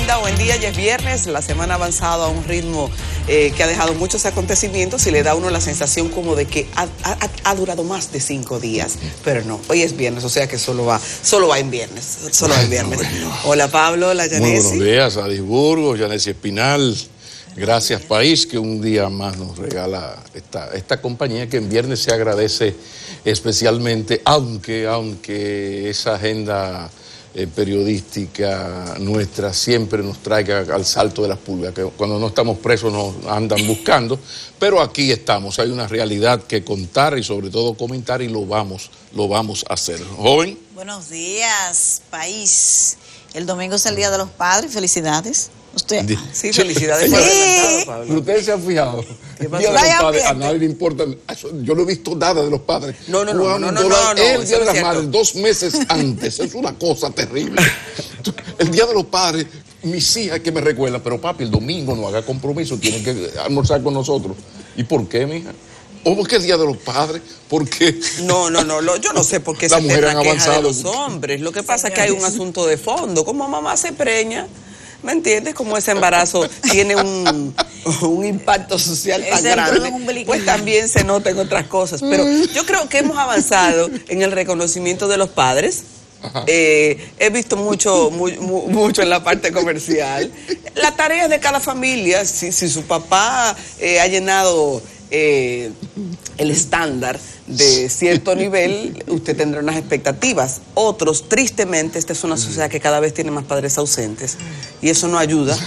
linda, buen día, ya es viernes, la semana ha avanzado a un ritmo que ha dejado muchos acontecimientos y le da a uno la sensación como de que ha durado más de 5 días, pero no, hoy es viernes, o sea que solo va en viernes, Bueno. Hola Pablo, hola Yanesi. Muy buenos días, Adisburgo, Yanesi Espinal, gracias país que un día más nos regala esta compañía que en viernes se agradece especialmente, aunque esa agenda periodística nuestra siempre nos traiga al salto de las pulgas, que cuando no estamos presos nos andan buscando, pero aquí estamos, hay una realidad que contar y sobre todo comentar y lo vamos a hacer. Joven. Buenos días, país. El domingo es el Día de los Padres, felicidades. ¿Usted? Sí, felicidades por adelantado, Pablo. Pero ustedes se han fijado. ¿Qué pasó? Día de los padres, a nadie le importa. Yo no he visto nada de los padres. No. El Día de las Madres, 2 meses antes. Es una cosa terrible. El Día de los Padres, mis hijas que me recuerdan, pero papi, el domingo no haga compromiso, tienen que almorzar con nosotros. ¿Y por qué, mija? ¿O por qué el Día de los Padres? ¿Por qué? No, yo no sé por qué se queja de los hombres. Lo que pasa es que hay un asunto de fondo. Como mamá se preña, ¿me entiendes? Como ese embarazo tiene un impacto social tan grande, pues también se nota en otras cosas. Pero yo creo que hemos avanzado en el reconocimiento de los padres. He visto mucho en la parte comercial. La tarea de cada familia, si su papá ha llenado el estándar de cierto nivel, usted tendrá unas expectativas. Otros, tristemente, esta es una sociedad que cada vez tiene más padres ausentes y eso no ayuda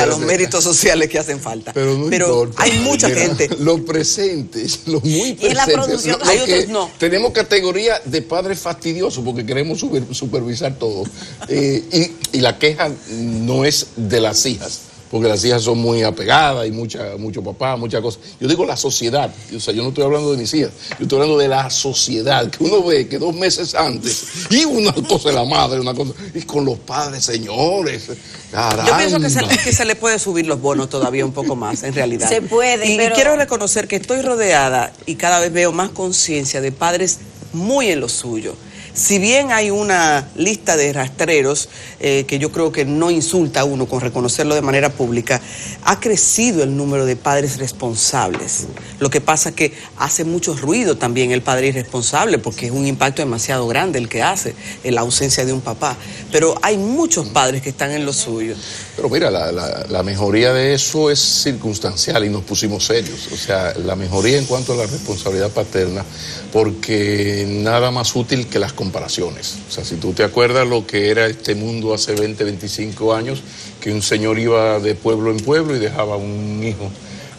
a los méritos sociales que hacen falta. Pero importa. Hay mucha gente. Los presentes, los muy presentes. Y en la producción hay otros no. Tenemos categoría de padres fastidiosos porque queremos supervisar todo. Y la queja no es de las hijas, porque las hijas son muy apegadas y mucho papá, muchas cosas. Yo digo la sociedad, o sea, yo no estoy hablando de mis hijas, yo estoy hablando de la sociedad, que uno ve que 2 meses antes, y una cosa de la madre, una cosa, y con los padres, señores, caramba. Yo pienso que se le puede subir los bonos todavía un poco más, en realidad. Se puede, y quiero reconocer que estoy rodeada y cada vez veo más conciencia de padres muy en lo suyo. Si bien hay una lista de rastreros que yo creo que no insulta a uno con reconocerlo de manera pública, ha crecido el número de padres responsables. Lo que pasa es que hace mucho ruido también el padre irresponsable porque es un impacto demasiado grande el que hace en la ausencia de un papá. Pero hay muchos padres que están en lo suyo. Pero mira, la mejoría de eso es circunstancial y nos pusimos serios. O sea, la mejoría en cuanto a la responsabilidad paterna, porque nada más útil que las comparaciones. O sea, si tú te acuerdas lo que era este mundo hace 20, 25 años, que un señor iba de pueblo en pueblo y dejaba un hijo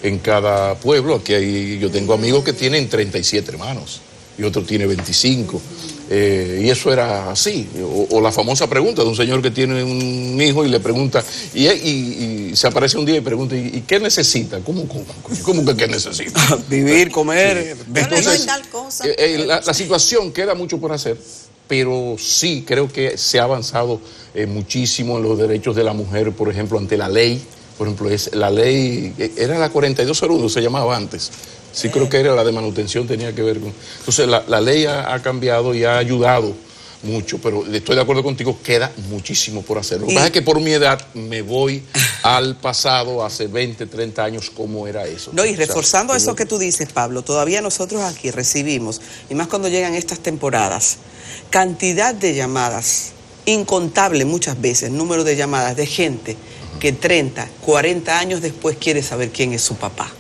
en cada pueblo. Aquí yo tengo amigos que tienen 37 hermanos y otro tiene 25. Y eso era así. O la famosa pregunta de un señor que tiene un hijo y le pregunta, y se aparece un día y pregunta, ¿y qué necesita? ¿Cómo que qué necesita? Vivir, comer. Sí. Entonces, la situación queda mucho por hacer, pero sí creo que se ha avanzado muchísimo en los derechos de la mujer, por ejemplo, ante la ley. Por ejemplo, la ley, era la 4201, se llamaba antes. Sí, creo que era la de manutención, tenía que ver con... Entonces, la ley ha cambiado y ha ayudado mucho, pero estoy de acuerdo contigo, queda muchísimo por hacer. Lo que pasa es que por mi edad me voy al pasado, hace 20, 30 años, cómo era eso. No, y reforzando eso que tú dices, Pablo, todavía nosotros aquí recibimos, y más cuando llegan estas temporadas, cantidad de llamadas, incontable muchas veces, número de llamadas de gente que 30, 40 años después quiere saber quién es su papá.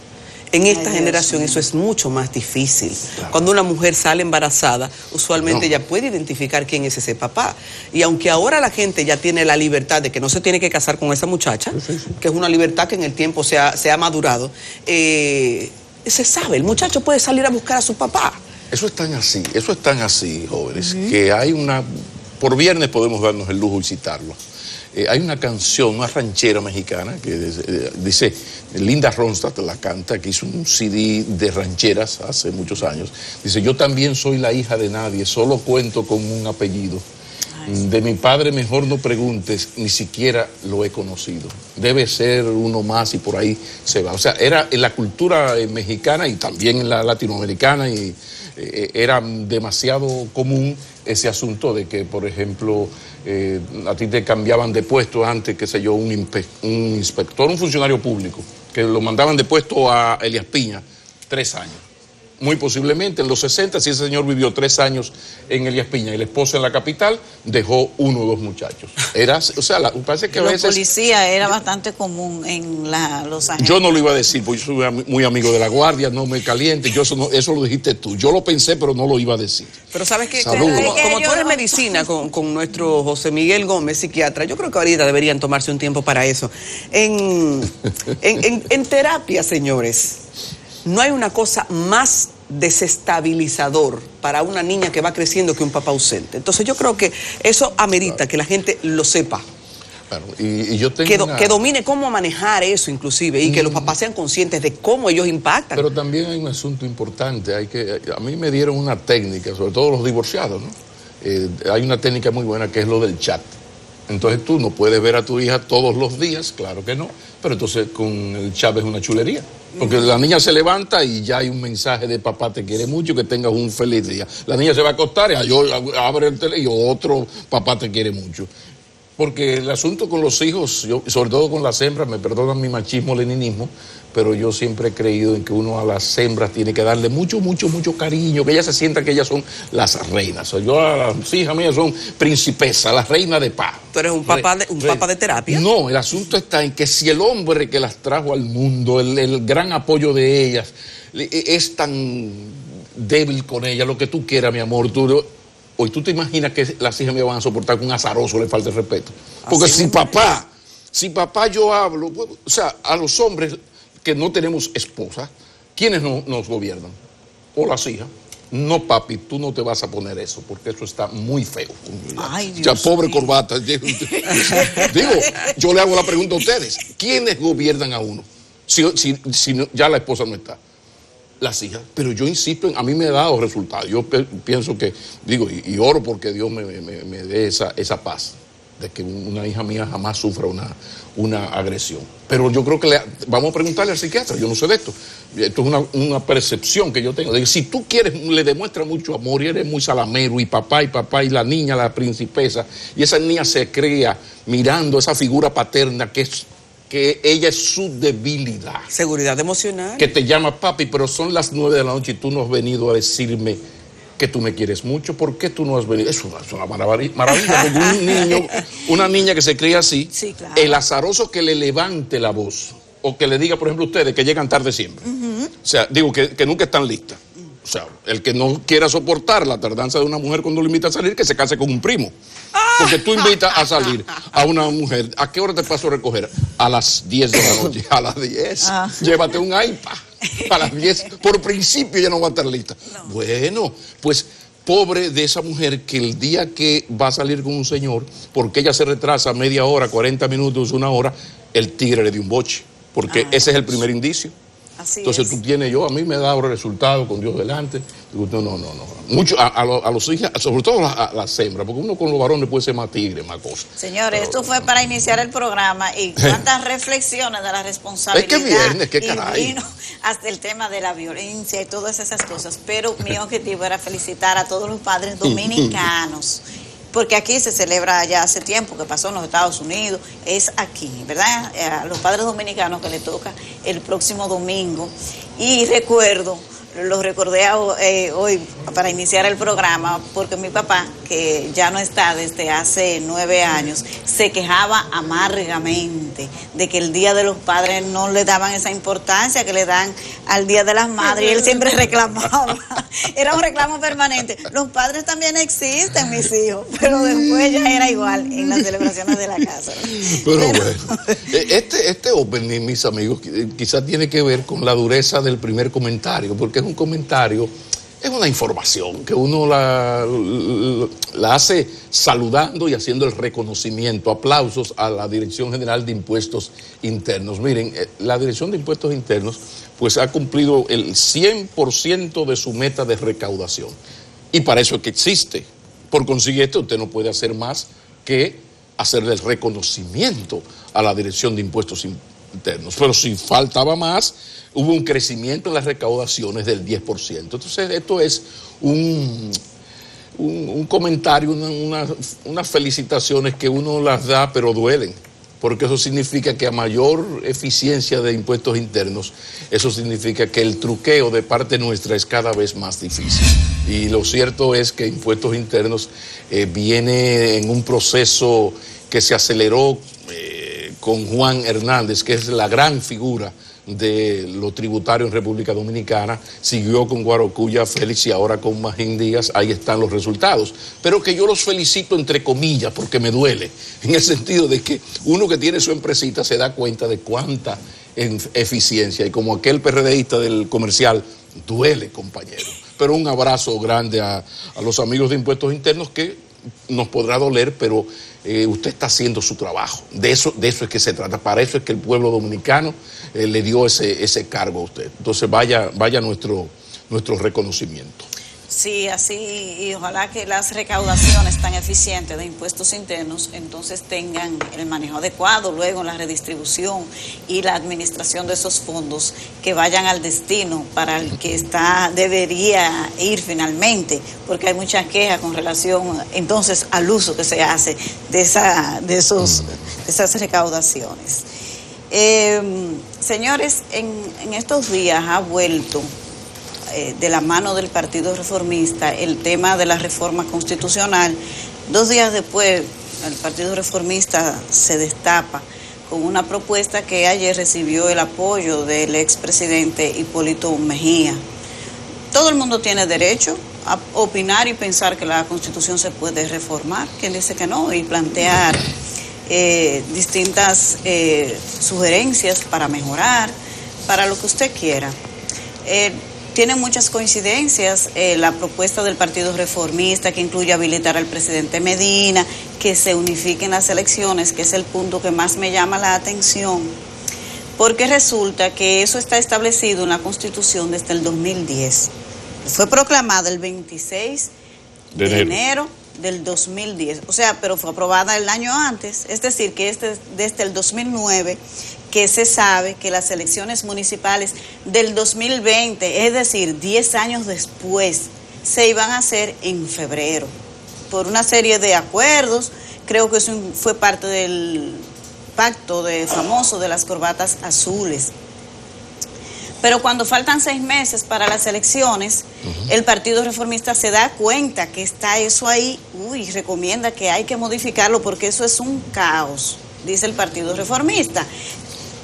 En esta generación eso es mucho más difícil. Claro. Cuando una mujer sale embarazada, usualmente ella puede identificar quién es ese papá. Y aunque ahora la gente ya tiene la libertad de que no se tiene que casar con esa muchacha, que es una libertad que en el tiempo se ha madurado, se sabe, el muchacho puede salir a buscar a su papá. Eso es tan así, jóvenes, que hay una... Por viernes podemos darnos el lujo y citarlo. Hay una canción, una ranchera mexicana que dice, Linda Ronstadt la canta, que hizo un CD de rancheras hace muchos años. Dice, yo también soy la hija de nadie, solo cuento con un apellido. De mi padre mejor no preguntes, ni siquiera lo he conocido. Debe ser uno más y por ahí se va. O sea, era en la cultura mexicana y también en la latinoamericana y era demasiado común ese asunto de que, por ejemplo, a ti te cambiaban de puesto antes, qué sé yo, un inspector, un funcionario público, que lo mandaban de puesto a Elías Piña, 3 años. Muy posiblemente en los 60, si ese señor vivió 3 años en Elías Piña y la esposa en la capital, dejó 1 o 2 muchachos. Parece que a veces... La policía era bastante común en los agentes. Yo no lo iba a decir, porque yo soy muy amigo de la Guardia, no me caliente, eso lo dijiste tú. Yo lo pensé, pero no lo iba a decir. Pero sabes que como tú eres medicina con nuestro José Miguel Gómez, psiquiatra, yo creo que ahorita deberían tomarse un tiempo para eso. En terapia, señores, no hay una cosa más desestabilizador para una niña que va creciendo que un papá ausente. Entonces yo creo que eso amerita que la gente lo sepa. Claro, y yo tengo que domine cómo manejar eso inclusive y que los papás sean conscientes de cómo ellos impactan. Pero también hay un asunto importante. A mí me dieron una técnica, sobre todo los divorciados, ¿no? Hay una técnica muy buena que es lo del chat. Entonces tú no puedes ver a tu hija todos los días, claro que no, pero entonces con el chat es una chulería. Porque la niña se levanta y ya hay un mensaje de papá te quiere mucho, que tengas un feliz día. La niña se va a acostar y abre el teléfono y otro papá te quiere mucho. Porque el asunto con los hijos, sobre todo con las hembras, me perdonan mi machismo, leninismo, pero yo siempre he creído en que uno a las hembras tiene que darle mucho, mucho, mucho cariño, que ellas se sientan que ellas son las reinas. Yo a las hijas mías son princesas, las reinas de paz. ¿Tú eres un papá de terapia? No, el asunto está en que si el hombre que las trajo al mundo, el gran apoyo de ellas, es tan débil con ellas, lo que tú quieras, mi amor, hoy tú te imaginas que las hijas me van a soportar que un azaroso le falte respeto. Porque si papá yo hablo, o sea, a los hombres que no tenemos esposa, ¿quiénes nos gobiernan? O las hijas. No, papi, tú no te vas a poner eso, porque eso está muy feo. Ay, Dios ya, pobre mío. corbata. Digo, yo le hago la pregunta a ustedes. ¿Quiénes gobiernan a uno? Si ya la esposa no está. Las hijas. Pero yo insisto, a mí me ha dado resultados. Yo pienso que, y oro porque Dios me dé esa paz, de que una hija mía jamás sufra una agresión. Pero yo creo que vamos a preguntarle al psiquiatra, yo no sé de esto. Esto es una percepción que yo tengo. De que si tú quieres, le demuestras mucho amor y eres muy salamero, y papá, y la niña, la principesa, y esa niña se crea mirando esa figura paterna que ella es su debilidad. Seguridad emocional. Que te llama papi, pero son las 9 de la noche y tú no has venido a decirme que tú me quieres mucho. ¿Por qué tú no has venido? Es una maravilla, porque una niña que se cría así, sí, claro. El azaroso que le levante la voz, o que le diga, por ejemplo, a ustedes que llegan tarde siempre. O sea, que nunca están listas. O sea, el que no quiera soportar la tardanza de una mujer cuando lo invita a salir, que se case con un primo. Porque tú invitas a salir a una mujer, ¿a qué hora te paso a recoger? A las 10 de la noche. A las 10. Llévate un iPad. A las 10. Por principio ya no va a estar lista. No. Bueno, pues pobre de esa mujer que el día que va a salir con un señor, porque ella se retrasa media hora, 40 minutos, 1 hora, el tigre le dio un boche. Porque ese es el primer indicio. Así entonces es. tú tienes, a mí me he dado resultados con Dios delante. Digo, no. Mucho a los hijos, sobre todo a las hembras, porque uno con los varones puede ser más tigre, más cosa. Señores, esto fue para iniciar el programa y cuántas reflexiones de la responsabilidad. Es que viernes, qué caray. Y vino hasta el tema de la violencia y todas esas cosas. Pero mi objetivo era felicitar a todos los padres dominicanos. Porque aquí se celebra ya hace tiempo, que pasó en los Estados Unidos, es aquí, ¿verdad? A los padres dominicanos que le toca el próximo domingo. Y los recordé hoy para iniciar el programa, porque mi papá, que ya no está desde hace 9 años, se quejaba amargamente de que el Día de los Padres no le daban esa importancia que le dan al Día de las Madres, y él siempre reclamaba. Era un reclamo permanente. Los padres también existen, mis hijos, pero después ya era igual en las celebraciones de la casa. Pero bueno, este opening, mis amigos, quizás tiene que ver con la dureza del primer comentario, porque es un comentario, es una información que uno la hace saludando y haciendo el reconocimiento. Aplausos a la Dirección General de Impuestos Internos. Miren, la Dirección de Impuestos Internos pues ha cumplido el 100% de su meta de recaudación. Y para eso es que existe. Por consiguiente, usted no puede hacer más que hacerle el reconocimiento a la Dirección de Impuestos internos. Pero si faltaba más, hubo un crecimiento en las recaudaciones del 10%. Entonces, esto es un comentario, unas felicitaciones que uno las da, pero duelen. Porque eso significa que a mayor eficiencia de impuestos internos, eso significa que el truqueo de parte nuestra es cada vez más difícil. Y lo cierto es que impuestos internos viene en un proceso que se aceleró con Juan Hernández, que es la gran figura de lo tributario en República Dominicana, siguió con Guarocuya Félix y ahora con Magín Díaz. Ahí están los resultados, pero que yo los felicito entre comillas porque me duele, en el sentido de que uno que tiene su empresita se da cuenta de cuánta eficiencia, y como aquel PRDista del comercial, duele, compañero. Pero un abrazo grande a los amigos de impuestos internos, que nos podrá doler, pero usted está haciendo su trabajo. De eso es que se trata. Para eso es que el pueblo dominicano le dio ese cargo a usted. Entonces vaya nuestro reconocimiento. Sí, así, y ojalá que las recaudaciones tan eficientes de impuestos internos entonces tengan el manejo adecuado luego en la redistribución y la administración de esos fondos, que vayan al destino para el que debería ir finalmente, porque hay muchas quejas con relación entonces al uso que se hace de esas recaudaciones. Señores, en estos días ha vuelto de la mano del Partido Reformista el tema de la reforma constitucional. 2 días después, el Partido Reformista se destapa con una propuesta que ayer recibió el apoyo del expresidente Hipólito Mejía. Todo el mundo tiene derecho a opinar y pensar que la Constitución se puede reformar, quien dice que no, y plantear distintas sugerencias para mejorar, para lo que usted quiera. Tiene muchas coincidencias la propuesta del Partido Reformista, que incluye habilitar al presidente Medina, que se unifiquen las elecciones, que es el punto que más me llama la atención, porque resulta que eso está establecido en la Constitución desde el 2010. Fue proclamada el 26 de enero del 2010, o sea, pero fue aprobada el año antes, es decir, que desde el 2009, que se sabe que las elecciones municipales del 2020, es decir, 10 años después, se iban a hacer en febrero, por una serie de acuerdos. Creo que eso fue parte del pacto famoso de las corbatas azules. Pero cuando faltan 6 meses para las elecciones, el Partido Reformista se da cuenta que está eso ahí, y recomienda que hay que modificarlo porque eso es un caos, dice el Partido Reformista.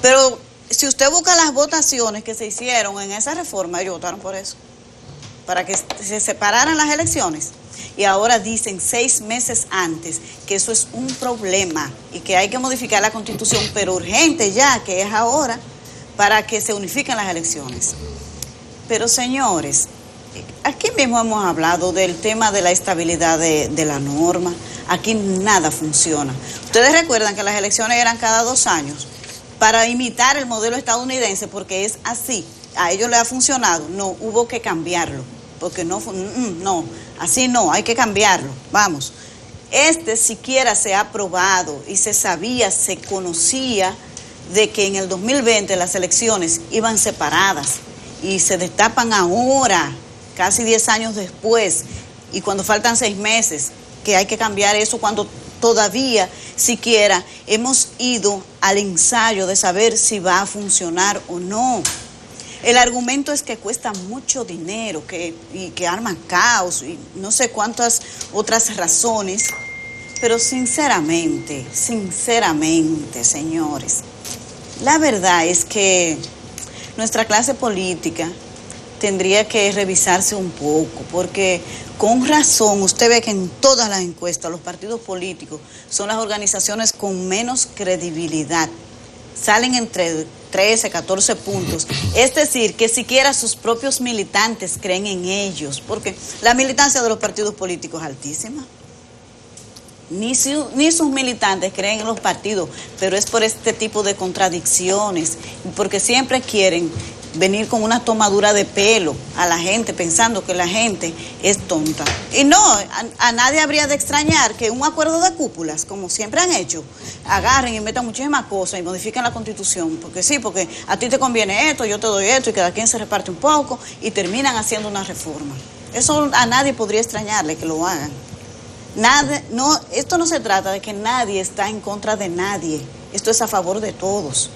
Pero si usted busca las votaciones que se hicieron en esa reforma, ellos votaron por eso, para que se separaran las elecciones. Y ahora dicen 6 meses antes que eso es un problema y que hay que modificar la Constitución, pero urgente ya, que es ahora, para que se unifiquen las elecciones. Pero señores, aquí mismo hemos hablado del tema de la estabilidad de la norma. Aquí nada funciona. Ustedes recuerdan que las elecciones eran cada 2 años para imitar el modelo estadounidense, porque es así. A ellos les ha funcionado. No, hubo que cambiarlo, porque no, así no, hay que cambiarlo. Vamos, siquiera se ha aprobado y se sabía, se conocía de que en el 2020 las elecciones iban separadas y se destapan ahora, casi 10 años después, y cuando faltan 6 meses, que hay que cambiar eso cuando todavía siquiera hemos ido al ensayo de saber si va a funcionar o no. El argumento es que cuesta mucho dinero, y que arman caos y no sé cuántas otras razones, pero sinceramente, señores, la verdad es que nuestra clase política tendría que revisarse un poco, porque con razón usted ve que en todas las encuestas los partidos políticos son las organizaciones con menos credibilidad. Salen entre 13, 14 puntos. Es decir, que siquiera sus propios militantes creen en ellos, porque la militancia de los partidos políticos es altísima. Ni sus militantes creen en los partidos, pero es por este tipo de contradicciones, porque siempre quieren venir con una tomadura de pelo a la gente, pensando que la gente es tonta. Y no, a nadie habría de extrañar que un acuerdo de cúpulas, como siempre han hecho, agarren y metan muchísimas cosas y modifiquen la Constitución, porque sí, porque a ti te conviene esto, yo te doy esto, y cada quien se reparte un poco, y terminan haciendo una reforma. Eso a nadie podría extrañarle que lo hagan. Esto no se trata de que nadie está en contra de nadie, esto es a favor de todos.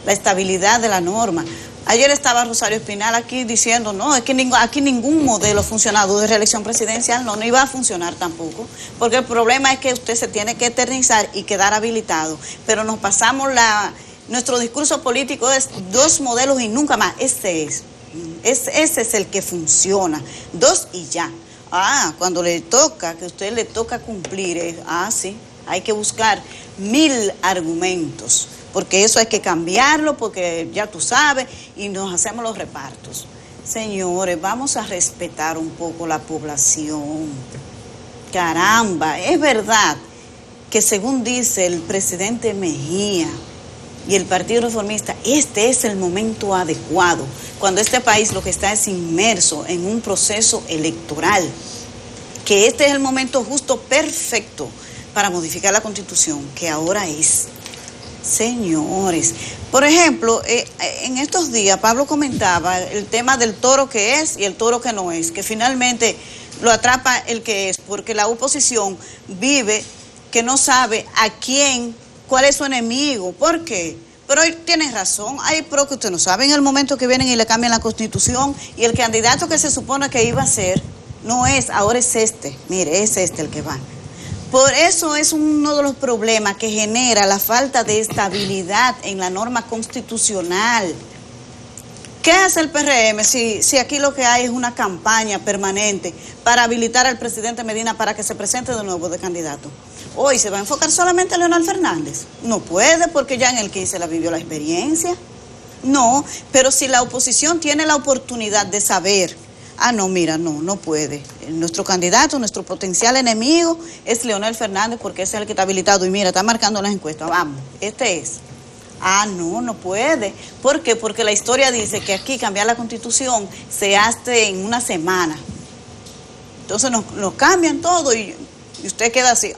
La estabilidad de la norma. Ayer estaba Rosario Espinal aquí diciendo, no, es que aquí ningún modelo ha funcionado de reelección presidencial, no iba a funcionar tampoco, porque el problema es que usted se tiene que eternizar y quedar habilitado, pero nos pasamos nuestro discurso político es 2 modelos y nunca más, ese es el que funciona, 2 y ya. Cuando le toca, que a usted le toca cumplir, sí, hay que buscar 1000 argumentos, porque eso hay que cambiarlo, porque ya tú sabes, y nos hacemos los repartos. Señores, vamos a respetar un poco la población. Caramba, es verdad que según dice el presidente Mejía y el Partido Reformista, este es el momento adecuado, cuando este país lo que está es inmerso en un proceso electoral, que este es el momento justo, perfecto, para modificar la Constitución, que ahora es. Señores, por ejemplo, en estos días Pablo comentaba el tema del toro que es y el toro que no es, que finalmente lo atrapa el que es, porque la oposición vive que no sabe cuál es su enemigo. ¿Por qué? Pero hoy tienes razón, hay pro que usted no sabe en el momento que vienen y le cambian la Constitución, y el candidato que se supone que iba a ser no es, ahora es mire, es el que va. Por eso es uno de los problemas que genera la falta de estabilidad en la norma constitucional. ¿Qué hace el PRM si aquí lo que hay es una campaña permanente para habilitar al presidente Medina para que se presente de nuevo de candidato? Hoy se va a enfocar solamente a Leonel Fernández. No puede, porque ya en el 15 la vivió la experiencia. No, pero si la oposición tiene la oportunidad de saber, no, mira, no puede. Nuestro candidato, nuestro potencial enemigo es Leonel Fernández, porque ese es el que está habilitado. Y mira, está marcando las encuestas. Vamos, este es. No puede. ¿Por qué? Porque la historia dice que aquí cambiar la Constitución se hace en una semana. Entonces nos cambian todo y usted queda así.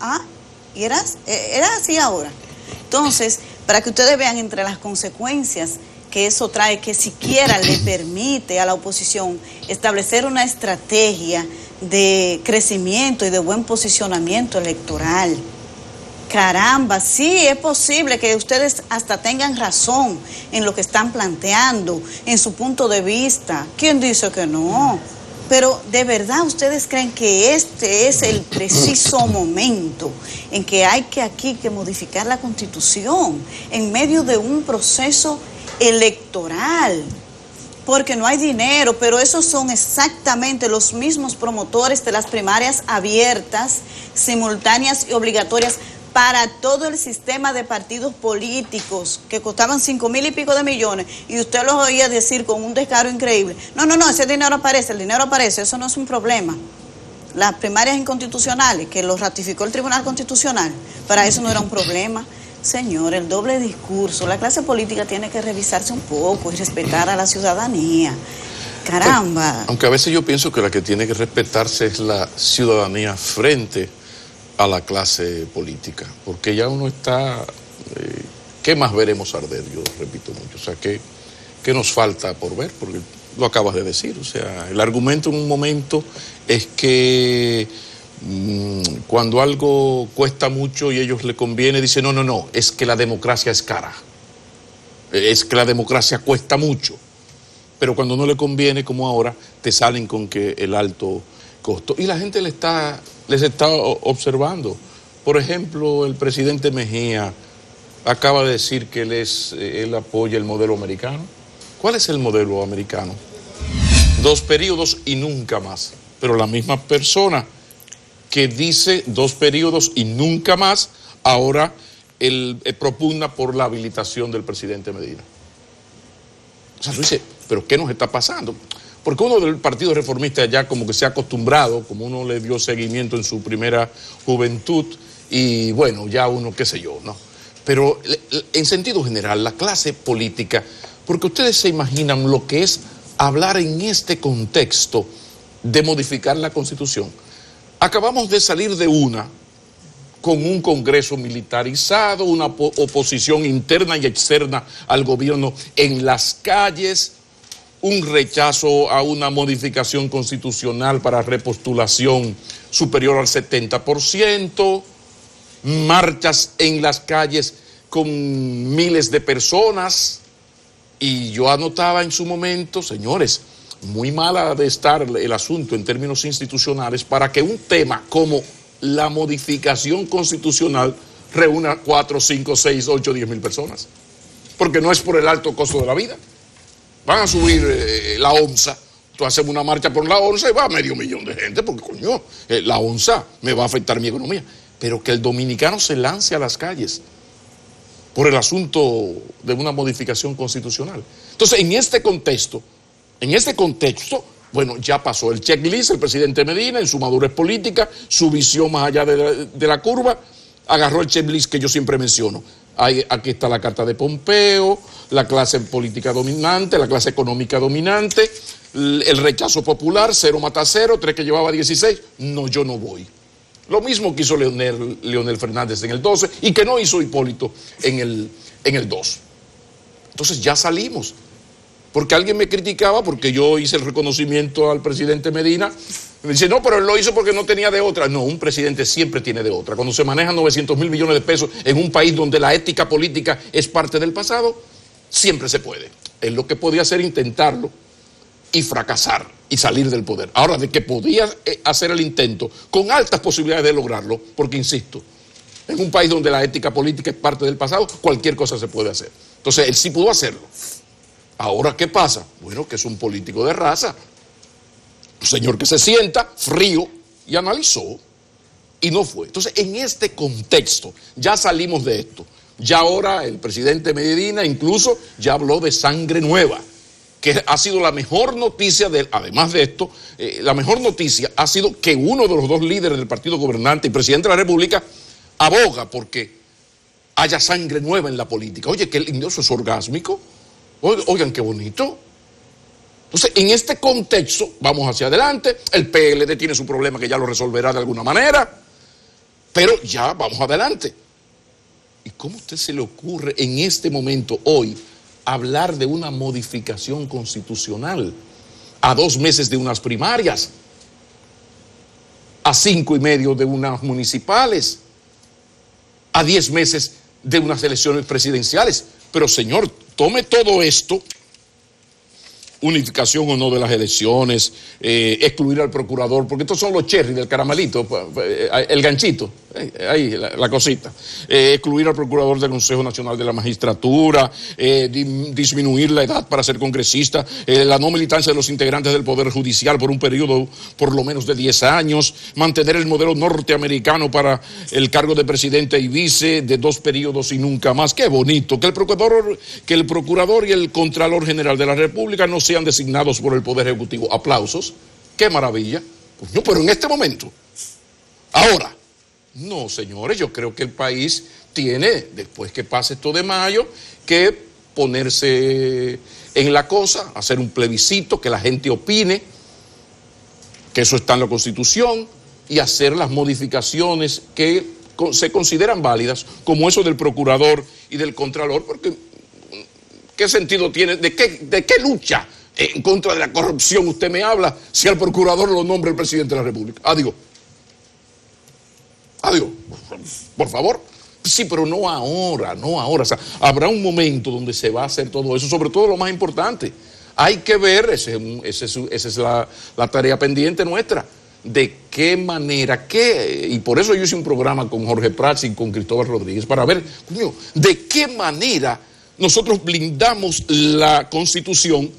¿Y era así ahora? Entonces, para que ustedes vean entre las consecuencias que eso trae, que siquiera le permite a la oposición establecer una estrategia de crecimiento y de buen posicionamiento electoral. Caramba, sí, es posible que ustedes hasta tengan razón en lo que están planteando, en su punto de vista. ¿Quién dice que no? Pero ¿de verdad ustedes creen que este es el preciso momento en que hay que modificar la Constitución en medio de un proceso electoral? Porque no hay dinero, pero esos son exactamente los mismos promotores de las primarias abiertas, simultáneas y obligatorias para todo el sistema de partidos políticos que costaban 5,000 y pico de millones, y usted los oía decir con un descaro increíble, no, ese dinero aparece, el dinero aparece, eso no es un problema. Las primarias inconstitucionales, que lo ratificó el Tribunal Constitucional, para eso no era un problema. Señor, el doble discurso, la clase política tiene que revisarse un poco y respetar a la ciudadanía. Caramba. Aunque a veces yo pienso que la que tiene que respetarse es la ciudadanía frente a la clase política, porque ya uno está, ¿qué más veremos arder? Yo repito mucho, o sea, ¿qué nos falta por ver? Porque lo acabas de decir, o sea, el argumento en un momento es que cuando algo cuesta mucho y a ellos les conviene, dicen, no, es que la democracia es cara, es que la democracia cuesta mucho, pero cuando no le conviene, como ahora, te salen con que el alto costo, y la gente les está observando. Por ejemplo, el presidente Mejía acaba de decir que él apoya el modelo americano. ¿Cuál es el modelo americano? 2 periodos y nunca más. Pero la misma persona que dice 2 periodos y nunca más, ahora él propugna por la habilitación del presidente Medina. O sea, tú dices, ¿pero qué nos está pasando? Porque uno del Partido Reformista ya como que se ha acostumbrado, como uno le dio seguimiento en su primera juventud, y bueno, ya uno, qué sé yo, ¿no? Pero en sentido general, la clase política, Porque ustedes se imaginan lo que es hablar en este contexto de modificar la Constitución. Acabamos de salir de una con un Congreso militarizado, una oposición interna y externa al gobierno en las calles, un rechazo a una modificación constitucional para repostulación superior al 70%, marchas en las calles con miles de personas, y yo anotaba en su momento, señores, muy mala de estar el asunto en términos institucionales para que un tema como la modificación constitucional reúna 4, 5, 6, 8, 10 mil personas, porque no es por el alto costo de la vida. Van a subir la onza, tú haces una marcha por la onza y va a 500,000 de gente, porque coño, la onza me va a afectar mi economía. Pero que el dominicano se lance a las calles por el asunto de una modificación constitucional. Entonces, en este contexto, bueno, ya pasó el checklist, el presidente Medina, en su madurez política, su visión más allá de la curva, agarró el checklist que yo siempre menciono. Aquí está la carta de Pompeo, la clase política dominante, la clase económica dominante, el rechazo popular, 0 mata 0, 3 que llevaba 16, no, yo no voy. Lo mismo que hizo Leonel Fernández en el 12 y que no hizo Hipólito en el 2. Entonces ya salimos. Porque alguien me criticaba porque yo hice el reconocimiento al presidente Medina. Me dice, no, pero él lo hizo porque no tenía de otra. No, un presidente siempre tiene de otra. Cuando se manejan 900,000 millones de pesos en un país donde la ética política es parte del pasado, siempre se puede. Él lo que podía hacer intentarlo y fracasar y salir del poder. Ahora, de que podía hacer el intento con altas posibilidades de lograrlo, porque insisto, en un país donde la ética política es parte del pasado, cualquier cosa se puede hacer. Entonces, él sí pudo hacerlo. Ahora, ¿qué pasa? Bueno, que es un político de raza, un señor que se sienta frío y analizó y no fue. Entonces, en este contexto, ya salimos de esto. Ya ahora el presidente Medina incluso ya habló de sangre nueva, que ha sido la mejor noticia, además de esto, la mejor noticia ha sido que uno de los dos líderes del partido gobernante y presidente de la República aboga porque haya sangre nueva en la política. Oye, que eso es orgásmico. Oigan, qué bonito. Entonces, en este contexto, vamos hacia adelante. El PLD tiene su problema que ya lo resolverá de alguna manera, pero ya vamos adelante. ¿Y cómo a usted se le ocurre en este momento, hoy, hablar de una modificación constitucional a 2 meses de unas primarias, a 5 y medio de unas municipales, a 10 meses de unas elecciones presidenciales? Pero señor, tome todo esto, unificación o no de las elecciones, excluir al procurador, porque estos son los cherry del caramelito, el ganchito, ahí la cosita, excluir al procurador del Consejo Nacional de la Magistratura, disminuir la edad para ser congresista, la no militancia de los integrantes del Poder Judicial por un periodo por lo menos de 10 años, mantener el modelo norteamericano para el cargo de presidente y vice de 2 periodos y nunca más. Qué bonito, que el procurador y el contralor general de la República no sean designados por el Poder Ejecutivo. Aplausos, qué maravilla. Pues no, pero en este momento, ahora, no, señores, yo creo que el país tiene, después que pase esto de mayo, que ponerse en la cosa, hacer un plebiscito, que la gente opine, que eso está en la Constitución, y hacer las modificaciones que se consideran válidas, como eso del procurador y del contralor, porque ¿qué sentido tiene? ¿De qué lucha en contra de la corrupción usted me habla si al procurador lo nombra el presidente de la República? Adiós. Adiós. Por favor. Sí, pero no ahora. O sea, habrá un momento donde se va a hacer todo eso, sobre todo lo más importante. Hay que ver, esa es la tarea pendiente nuestra, de qué manera, y por eso yo hice un programa con Jorge Prats y con Cristóbal Rodríguez, para ver, de qué manera nosotros blindamos la Constitución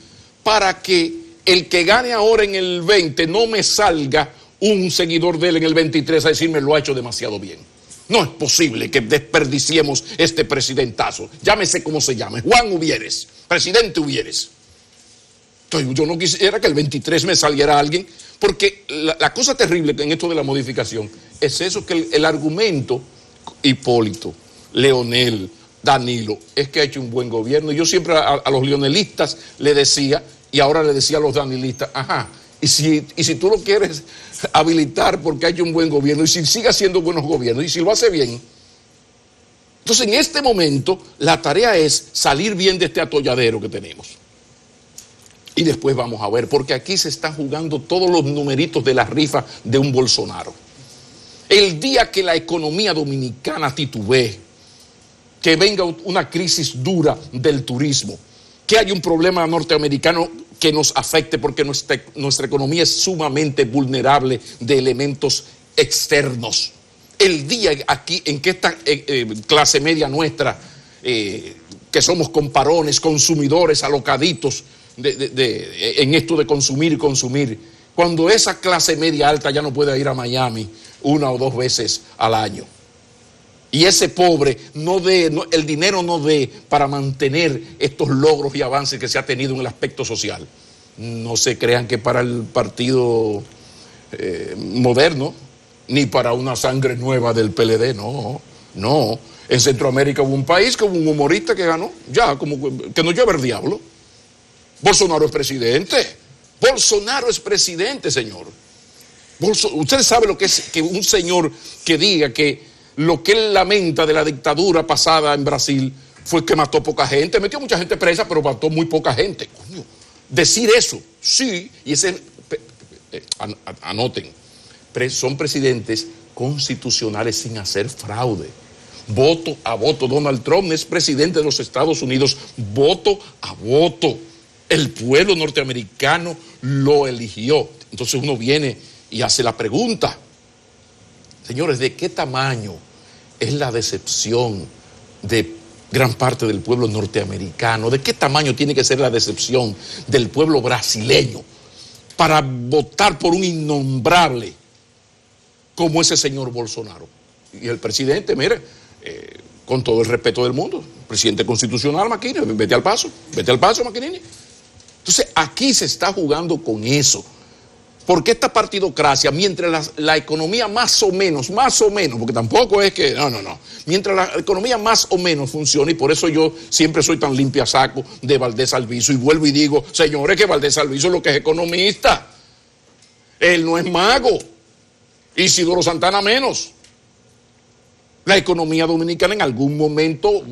para que el que gane ahora en el 20 no me salga un seguidor de él en el 23 a decirme lo ha hecho demasiado bien. No es posible que desperdiciemos este presidentazo. Llámese como se llame. Juan Hubieres, presidente Hubieres. Entonces, yo no quisiera que el 23 me saliera alguien, porque la cosa terrible en esto de la modificación es eso, que el argumento Hipólito, Leonel, Danilo, es que ha hecho un buen gobierno. Yo siempre a los leonelistas le decía, y ahora le decía a los danilistas, ajá, y si tú lo quieres habilitar porque ha hecho un buen gobierno, y si sigue haciendo buenos gobiernos, y si lo hace bien. Entonces, en este momento, la tarea es salir bien de este atolladero que tenemos. Y después vamos a ver, porque aquí se están jugando todos los numeritos de la rifa de un Bolsonaro. El día que la economía dominicana titubee, que venga una crisis dura del turismo, que haya un problema norteamericano que nos afecte porque nuestra economía es sumamente vulnerable de elementos externos. El día aquí en que esta clase media nuestra, que somos comparones, consumidores, alocaditos en esto de consumir y consumir, cuando esa clase media alta ya no puede ir a Miami 1 o 2 veces al año, y ese pobre el dinero no dé para mantener estos logros y avances que se ha tenido en el aspecto social. No se crean que para el partido moderno, ni para una sangre nueva del PLD, no. En Centroamérica hubo un país con un humorista que ganó, ya, como que no llueve el diablo. Bolsonaro es presidente. Bolsonaro es presidente, señor. Usted sabe lo que es que un señor que diga que lo que él lamenta de la dictadura pasada en Brasil fue que mató poca gente, metió mucha gente presa, pero mató muy poca gente. Coño, decir eso, sí, y anoten, son presidentes constitucionales sin hacer fraude. Voto a voto. Donald Trump es presidente de los Estados Unidos, voto a voto. El pueblo norteamericano lo eligió. Entonces uno viene y hace la pregunta, señores, ¿de qué tamaño es la decepción de gran parte del pueblo norteamericano? ¿De qué tamaño tiene que ser la decepción del pueblo brasileño para votar por un innombrable como ese señor Bolsonaro? Y el presidente, mire, con todo el respeto del mundo, presidente constitucional, Maquinini, vete al paso, Maquinini. Entonces, aquí se está jugando con eso. Porque esta partidocracia, mientras la economía más o menos, porque tampoco es que, no, mientras la economía más o menos funciona, y por eso yo siempre soy tan limpiasaco de Valdés Alviso, y vuelvo y digo, señores, que Valdés Alviso lo que es economista, él no es mago, Isidoro Santana menos. La economía dominicana en algún momento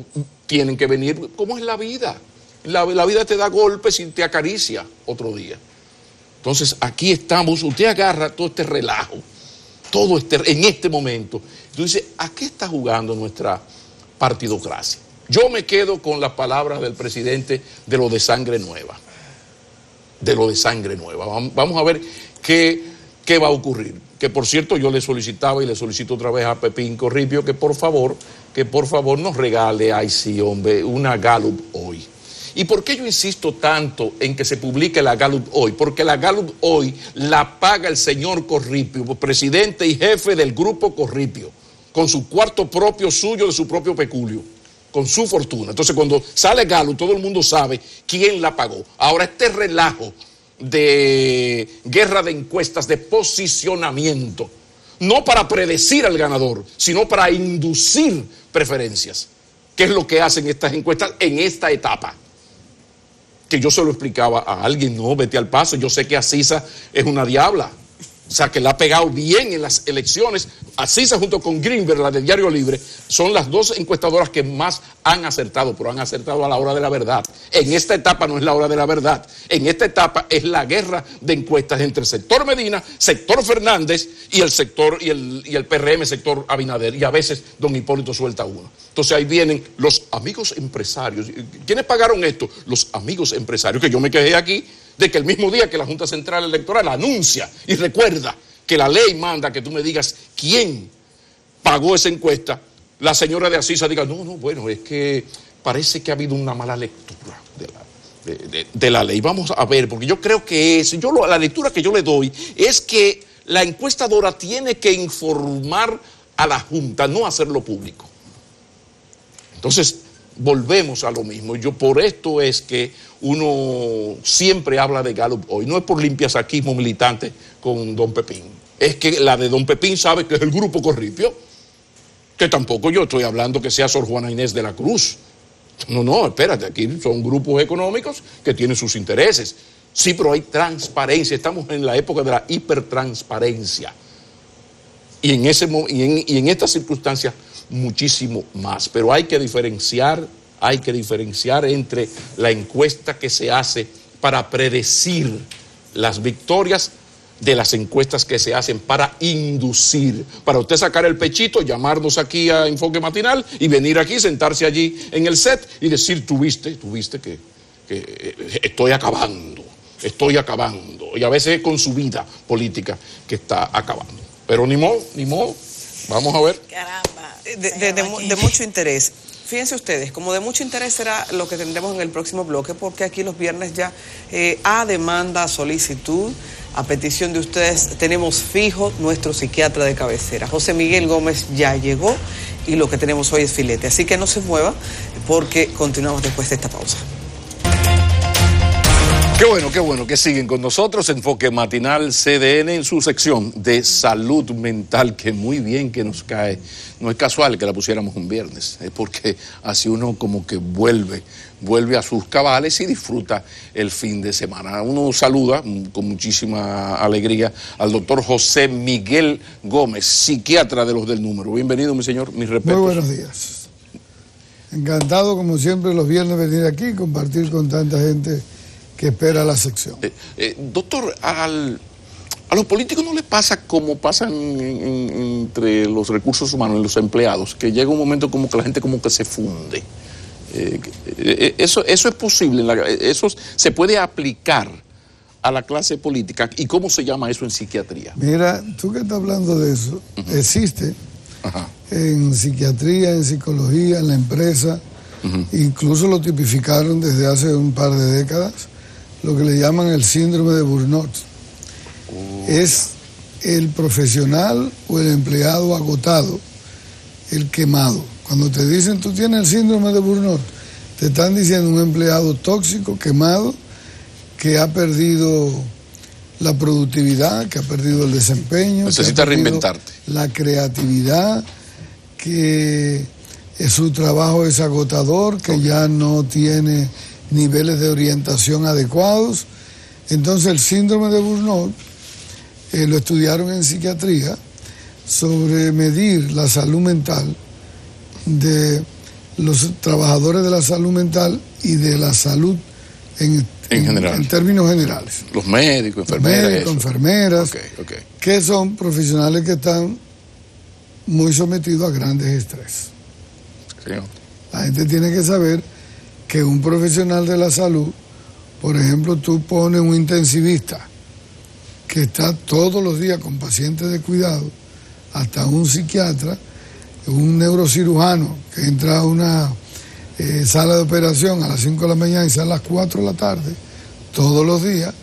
tienen que venir, ¿cómo es la vida? La vida te da golpes y te acaricia otro día. Entonces, aquí estamos, usted agarra todo este relajo, en este momento. Entonces, ¿a qué está jugando nuestra partidocracia? Yo me quedo con las palabras del presidente de lo de sangre nueva. Vamos a ver qué va a ocurrir. Que por cierto, yo le solicitaba y le solicito otra vez a Pepín Corripio que por favor nos regale, ay sí, hombre, una Gallup hoy. ¿Y por qué yo insisto tanto en que se publique la Gallup hoy? Porque la Gallup hoy la paga el señor Corripio, presidente y jefe del grupo Corripio, con su cuarto propio suyo, de su propio peculio, con su fortuna. Entonces, cuando sale Gallup, todo el mundo sabe quién la pagó. Ahora, este relajo de guerra de encuestas, de posicionamiento, no para predecir al ganador, sino para inducir preferencias, que es lo que hacen estas encuestas en esta etapa. Que yo se lo explicaba a alguien, no, vete al paso, yo sé que Asisa es una diabla, o sea, que la ha pegado bien en las elecciones. Asisa junto con Greenberg, la del Diario Libre, son las dos encuestadoras que más han acertado, pero han acertado a la hora de la verdad. En esta etapa no es la hora de la verdad, en esta etapa es la guerra de encuestas entre el sector Medina, sector Fernández y el sector y el PRM, sector Abinader, y a veces don Hipólito suelta uno. Entonces ahí vienen los amigos empresarios. ¿Quiénes pagaron esto? Los amigos empresarios, que yo me quejé aquí de que el mismo día que la Junta Central Electoral anuncia y recuerda que la ley manda que tú me digas quién pagó esa encuesta, la señora de Asisa diga, no, bueno, es que parece que ha habido una mala lectura de la ley. Vamos a ver, porque yo creo que la lectura que yo le doy es que la encuestadora tiene que informar a la Junta, no hacerlo público. Entonces, volvemos a lo mismo. Por esto es que uno siempre habla de Gallup hoy. No es por limpiasaquismo militante con don Pepín. Es que la de don Pepín sabe que es el grupo Corripio. Que tampoco yo estoy hablando que sea Sor Juana Inés de la Cruz. No, espérate, aquí son grupos económicos que tienen sus intereses. Sí, pero hay transparencia, estamos en la época de la hipertransparencia. Y en estas circunstancias muchísimo más. Pero hay que diferenciar entre la encuesta que se hace para predecir las victorias de las encuestas que se hacen para inducir, para usted sacar el pechito, llamarnos aquí a Enfoque Matinal y venir aquí, sentarse allí en el set y decir, tuviste que estoy acabando, y a veces con su vida política que está acabando. Pero ni modo, vamos a ver. Caramba. De mucho interés. Fíjense ustedes, como de mucho interés será lo que tendremos en el próximo bloque, porque aquí los viernes ya a demanda, solicitud, a petición de ustedes, tenemos fijo nuestro psiquiatra de cabecera. José Miguel Gómez ya llegó y lo que tenemos hoy es filete. Así que no se mueva porque continuamos después de esta pausa. Qué bueno que siguen con nosotros. Enfoque Matinal CDN en su sección de salud mental, que muy bien que nos cae. No es casual que la pusiéramos un viernes, es porque así uno como que vuelve a sus cabales y disfruta el fin de semana. Uno saluda con muchísima alegría al doctor José Miguel Gómez, psiquiatra de los del número. Bienvenido, mi señor, mis respetos. Muy buenos días. Encantado, como siempre, los viernes venir aquí y compartir con tanta gente que espera la sección. Doctor, a los políticos no les pasa como pasan entre los recursos humanos y los empleados, que llega un momento como que la gente como que se funde. Eso es posible, eso se puede aplicar a la clase política. ¿Y cómo se llama eso en psiquiatría? Mira, tú que estás hablando de eso, existe en psiquiatría, en psicología, en la empresa, incluso lo tipificaron desde hace un par de décadas, lo que le llaman el síndrome de Burnout. Es el profesional o el empleado agotado, el quemado. Cuando te dicen tú tienes el síndrome de Burnout, te están diciendo un empleado tóxico, quemado, que ha perdido la productividad, que ha perdido el desempeño. Necesita reinventarte. La creatividad, que su trabajo es agotador, que ya no tiene niveles de orientación adecuados. Entonces el síndrome de Burnout lo estudiaron en psiquiatría sobre medir la salud mental de los trabajadores de la salud mental y de la salud en general, en términos generales. Los médicos, enfermeras, que son profesionales que están muy sometidos a grandes estrés. Sí. La gente tiene que saber que un profesional de la salud, por ejemplo, tú pones un intensivista que está todos los días con pacientes de cuidado, hasta un psiquiatra, un neurocirujano que entra a una sala de operación a las 5 de la mañana y sale a las 4 de la tarde, todos los días,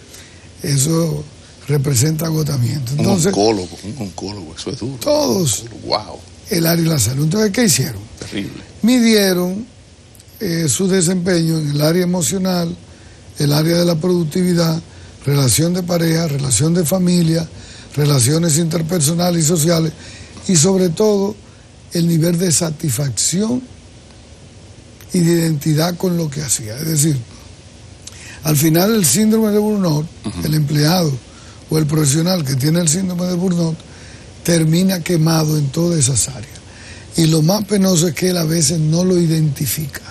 eso representa agotamiento. Entonces, un oncólogo, eso es duro. Todos. Wow. El área de la salud. Entonces, ¿qué hicieron? Terrible. Midieron su desempeño en el área emocional, el área de la productividad, relación de pareja, relación de familia, relaciones interpersonales y sociales, y sobre todo el nivel de satisfacción y de identidad con lo que hacía. Es decir, al final el síndrome de Burnout, el empleado o el profesional que tiene el síndrome de Burnout, termina quemado en todas esas áreas. Y lo más penoso es que él a veces no lo identifica.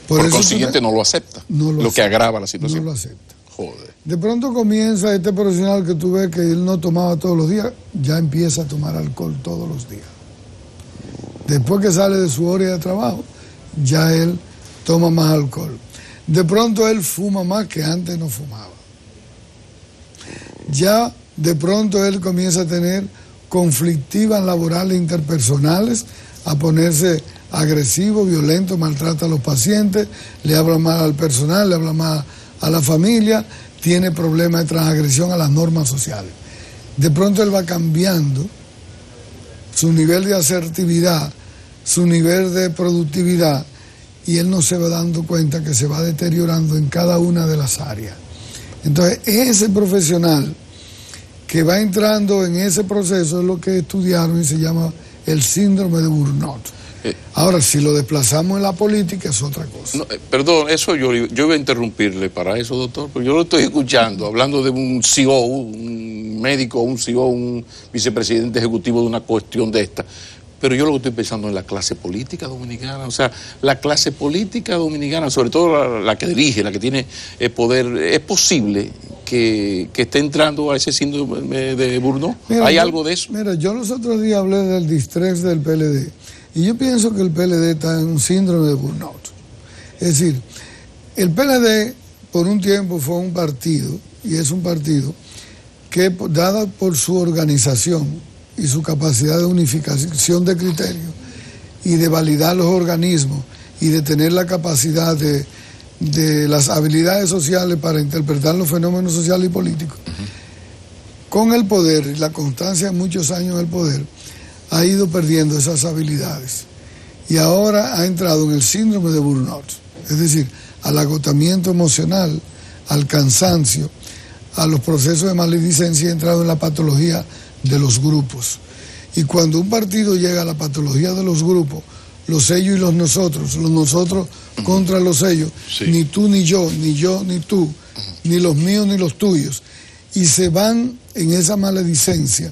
Por consiguiente no lo acepta, lo que agrava la situación. No lo acepta. Joder. De pronto comienza este profesional que tú ves que él no tomaba todos los días, ya empieza a tomar alcohol todos los días. Después que sale de su hora de trabajo, ya él toma más alcohol. De pronto él fuma más que antes no fumaba. Ya de pronto él comienza a tener conflictivas laborales interpersonales, a ponerse agresivo, violento, maltrata a los pacientes, le habla mal al personal, le habla mal a la familia, tiene problemas de transgresión a las normas sociales. De pronto él va cambiando su nivel de asertividad, su nivel de productividad, y él no se va dando cuenta que se va deteriorando en cada una de las áreas. Entonces, ese profesional que va entrando en ese proceso es lo que estudiaron y se llama el síndrome de burnout. Ahora, si lo desplazamos en la política es otra cosa. No, perdón, eso yo iba a interrumpirle para eso, doctor, pero yo lo estoy escuchando, hablando de un CEO, un médico, un CEO, un vicepresidente ejecutivo de una cuestión de esta. Pero yo lo que estoy pensando en la clase política dominicana, o sea, la clase política dominicana, sobre todo la que dirige, la que tiene poder, ¿es posible que esté entrando a ese síndrome de burnout? ¿Hay algo de eso? Mira, yo los otros días hablé del distrés del PLD, y yo pienso que el PLD está en un síndrome de burnout. Es decir, el PLD por un tiempo fue un partido, y es un partido que, dada por su organización y su capacidad de unificación de criterios y de validar los organismos y de tener la capacidad de las habilidades sociales para interpretar los fenómenos sociales y políticos, con el poder y la constancia de muchos años en el poder, ha ido perdiendo esas habilidades y ahora ha entrado en el síndrome de burnout, es decir, al agotamiento emocional, al cansancio, a los procesos de maledicencia, ha entrado en la patología de los grupos. Y cuando un partido llega a la patología de los grupos, los ellos y los nosotros contra los ellos, sí. Ni tú ni yo ni tú, ni los míos ni los tuyos, y se van en esa maledicencia,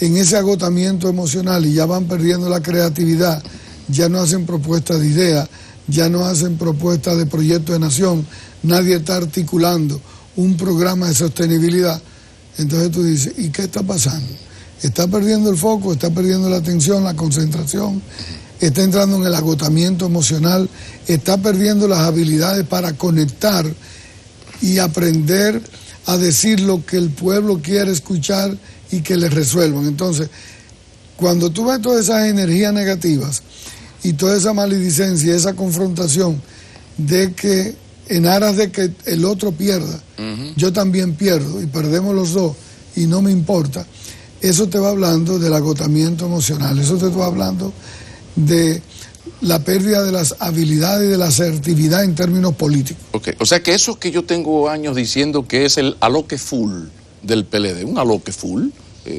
en ese agotamiento emocional, y ya van perdiendo la creatividad, ya no hacen propuestas de ideas, ya no hacen propuestas de proyecto de nación, nadie está articulando un programa de sostenibilidad. Entonces tú dices, ¿y qué está pasando? Está perdiendo el foco, está perdiendo la atención, la concentración, está entrando en el agotamiento emocional, está perdiendo las habilidades para conectar y aprender a decir lo que el pueblo quiere escuchar y que le resuelvan. Entonces, cuando tú ves todas esas energías negativas y toda esa maledicencia, esa confrontación de que en aras de que el otro pierda, yo también pierdo y perdemos los dos y no me importa, eso te va hablando del agotamiento emocional, eso te va hablando de la pérdida de las habilidades y de la asertividad en términos políticos. Okay. O sea que eso que yo tengo años diciendo que es el aloque full del PLD, un aloque full,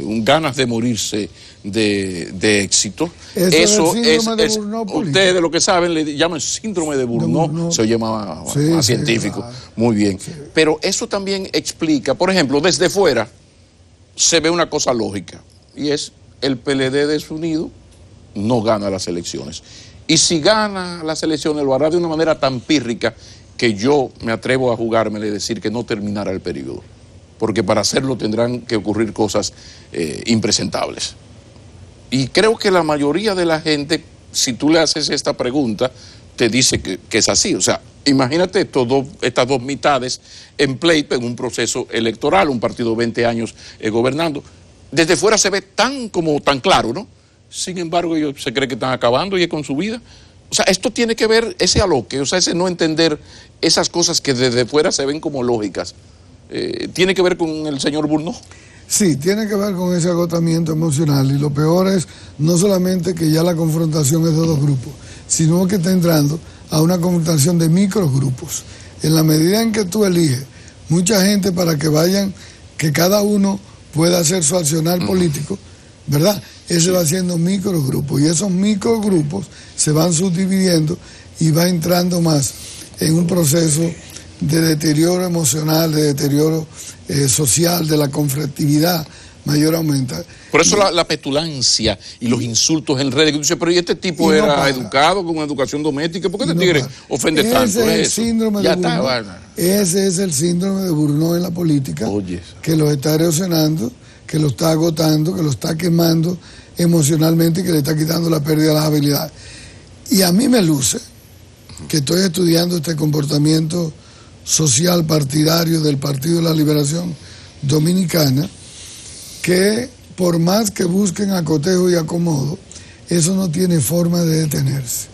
un ganas de morirse de éxito. Eso es ustedes lo que saben le llaman síndrome de Burnout, se oye más científico, claro. Muy bien. Sí. Pero eso también explica, por ejemplo, desde fuera se ve una cosa lógica, y es el PLD desunido no gana las elecciones. Y si gana las elecciones lo hará de una manera tan pírrica que yo me atrevo a jugármele y decir que no terminará el periodo. Porque para hacerlo tendrán que ocurrir cosas impresentables. Y creo que la mayoría de la gente, si tú le haces esta pregunta, te dice que es así. O sea, imagínate estas dos mitades en pleito en un proceso electoral, un partido 20 años gobernando. Desde fuera se ve tan claro, ¿no? Sin embargo, ellos se creen que están acabando y es con su vida. O sea, esto tiene que ver ese aloque, o sea, ese no entender esas cosas que desde fuera se ven como lógicas. ¿Tiene que ver con el señor Burnout? Sí, tiene que ver con ese agotamiento emocional, y lo peor es no solamente que ya la confrontación es de dos grupos, sino que está entrando a una confrontación de microgrupos. En la medida en que tú eliges mucha gente para que vayan, que cada uno pueda hacer su accionar político, ¿verdad? Ese va haciendo microgrupos, y esos microgrupos se van subdividiendo y va entrando más en un proceso de deterioro emocional, de deterioro social, de la conflictividad mayor aumenta. Por eso la petulancia y los insultos en redes, que tú dices, pero ¿y este tipo era educado, con educación doméstica? ¿Por qué este tigre ofende tanto? Ese es el síndrome de Burnout. Ese es el síndrome de Burnout en la política, que lo está erosionando, que lo está agotando, que lo está quemando emocionalmente y que le está quitando la pérdida de las habilidades. Y a mí me luce que estoy estudiando este comportamiento social partidario del Partido de la Liberación Dominicana, que por más que busquen acotejo y acomodo, eso no tiene forma de detenerse.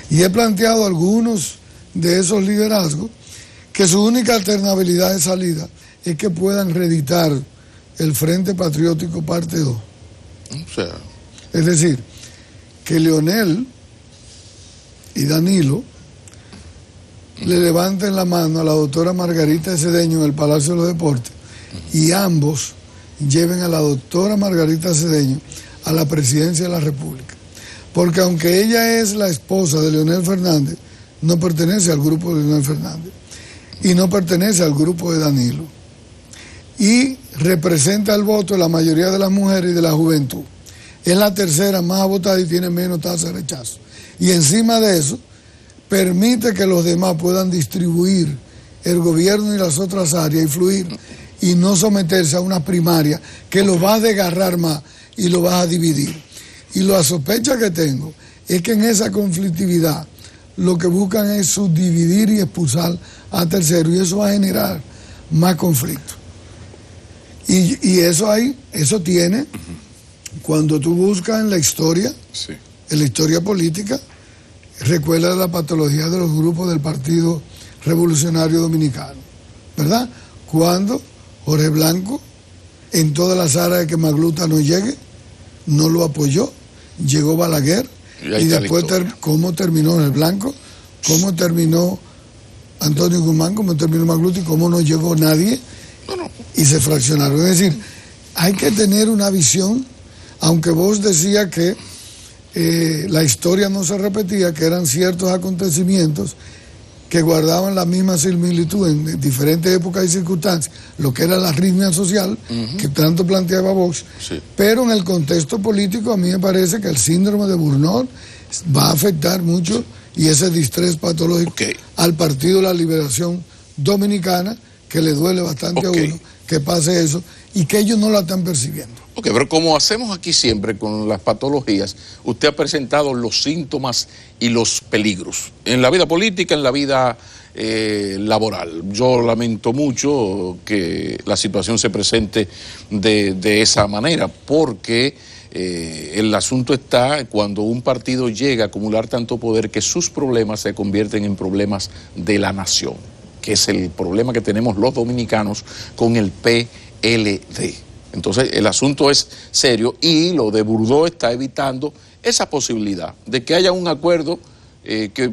Y he planteado algunos de esos liderazgos que su única alternabilidad de salida es que puedan reeditar el Frente Patriótico Parte 2. O sea, es decir, que Leonel y Danilo le levanten la mano a la doctora Margarita Cedeño en el Palacio de los Deportes y ambos lleven a la doctora Margarita Cedeño a la presidencia de la República. Porque aunque ella es la esposa de Leonel Fernández, no pertenece al grupo de Leonel Fernández y no pertenece al grupo de Danilo. Y representa el voto de la mayoría de las mujeres y de la juventud. Es la tercera más votada y tiene menos tasa de rechazo. Y encima de eso, permite que los demás puedan distribuir el gobierno y las otras áreas y fluir y no someterse a una primaria que lo va a desgarrar más y lo va a dividir. Y la sospecha que tengo es que en esa conflictividad lo que buscan es subdividir y expulsar a terceros y eso va a generar más conflicto. Y eso tiene, cuando tú buscas en la historia, sí, en la historia política, recuerda la patología de los grupos del Partido Revolucionario Dominicano, ¿verdad? Cuando Jorge Blanco, en todas las áreas de que Magluta no llegue, no lo apoyó, llegó Balaguer, y después cómo terminó Jorge Blanco, cómo terminó Antonio Guzmán, cómo terminó Magluta y cómo no llegó nadie, y se fraccionaron. Es decir, hay que tener una visión, aunque vos decías que la historia no se repetía, que eran ciertos acontecimientos que guardaban la misma similitud en diferentes épocas y circunstancias, lo que era la arritmia social, que tanto planteaba Vox, sí, pero en el contexto político a mí me parece que el síndrome de Burnout va a afectar mucho y ese distrés patológico al Partido de la Liberación Dominicana, que le duele bastante a uno que pase eso y que ellos no la están percibiendo. Ok, pero como hacemos aquí siempre con las patologías, usted ha presentado los síntomas y los peligros en la vida política, en la vida laboral. Yo lamento mucho que la situación se presente de esa manera, porque el asunto está cuando un partido llega a acumular tanto poder que sus problemas se convierten en problemas de la nación, que es el problema que tenemos los dominicanos con el PLD. Entonces el asunto es serio y lo de Burdeau está evitando esa posibilidad de que haya un acuerdo que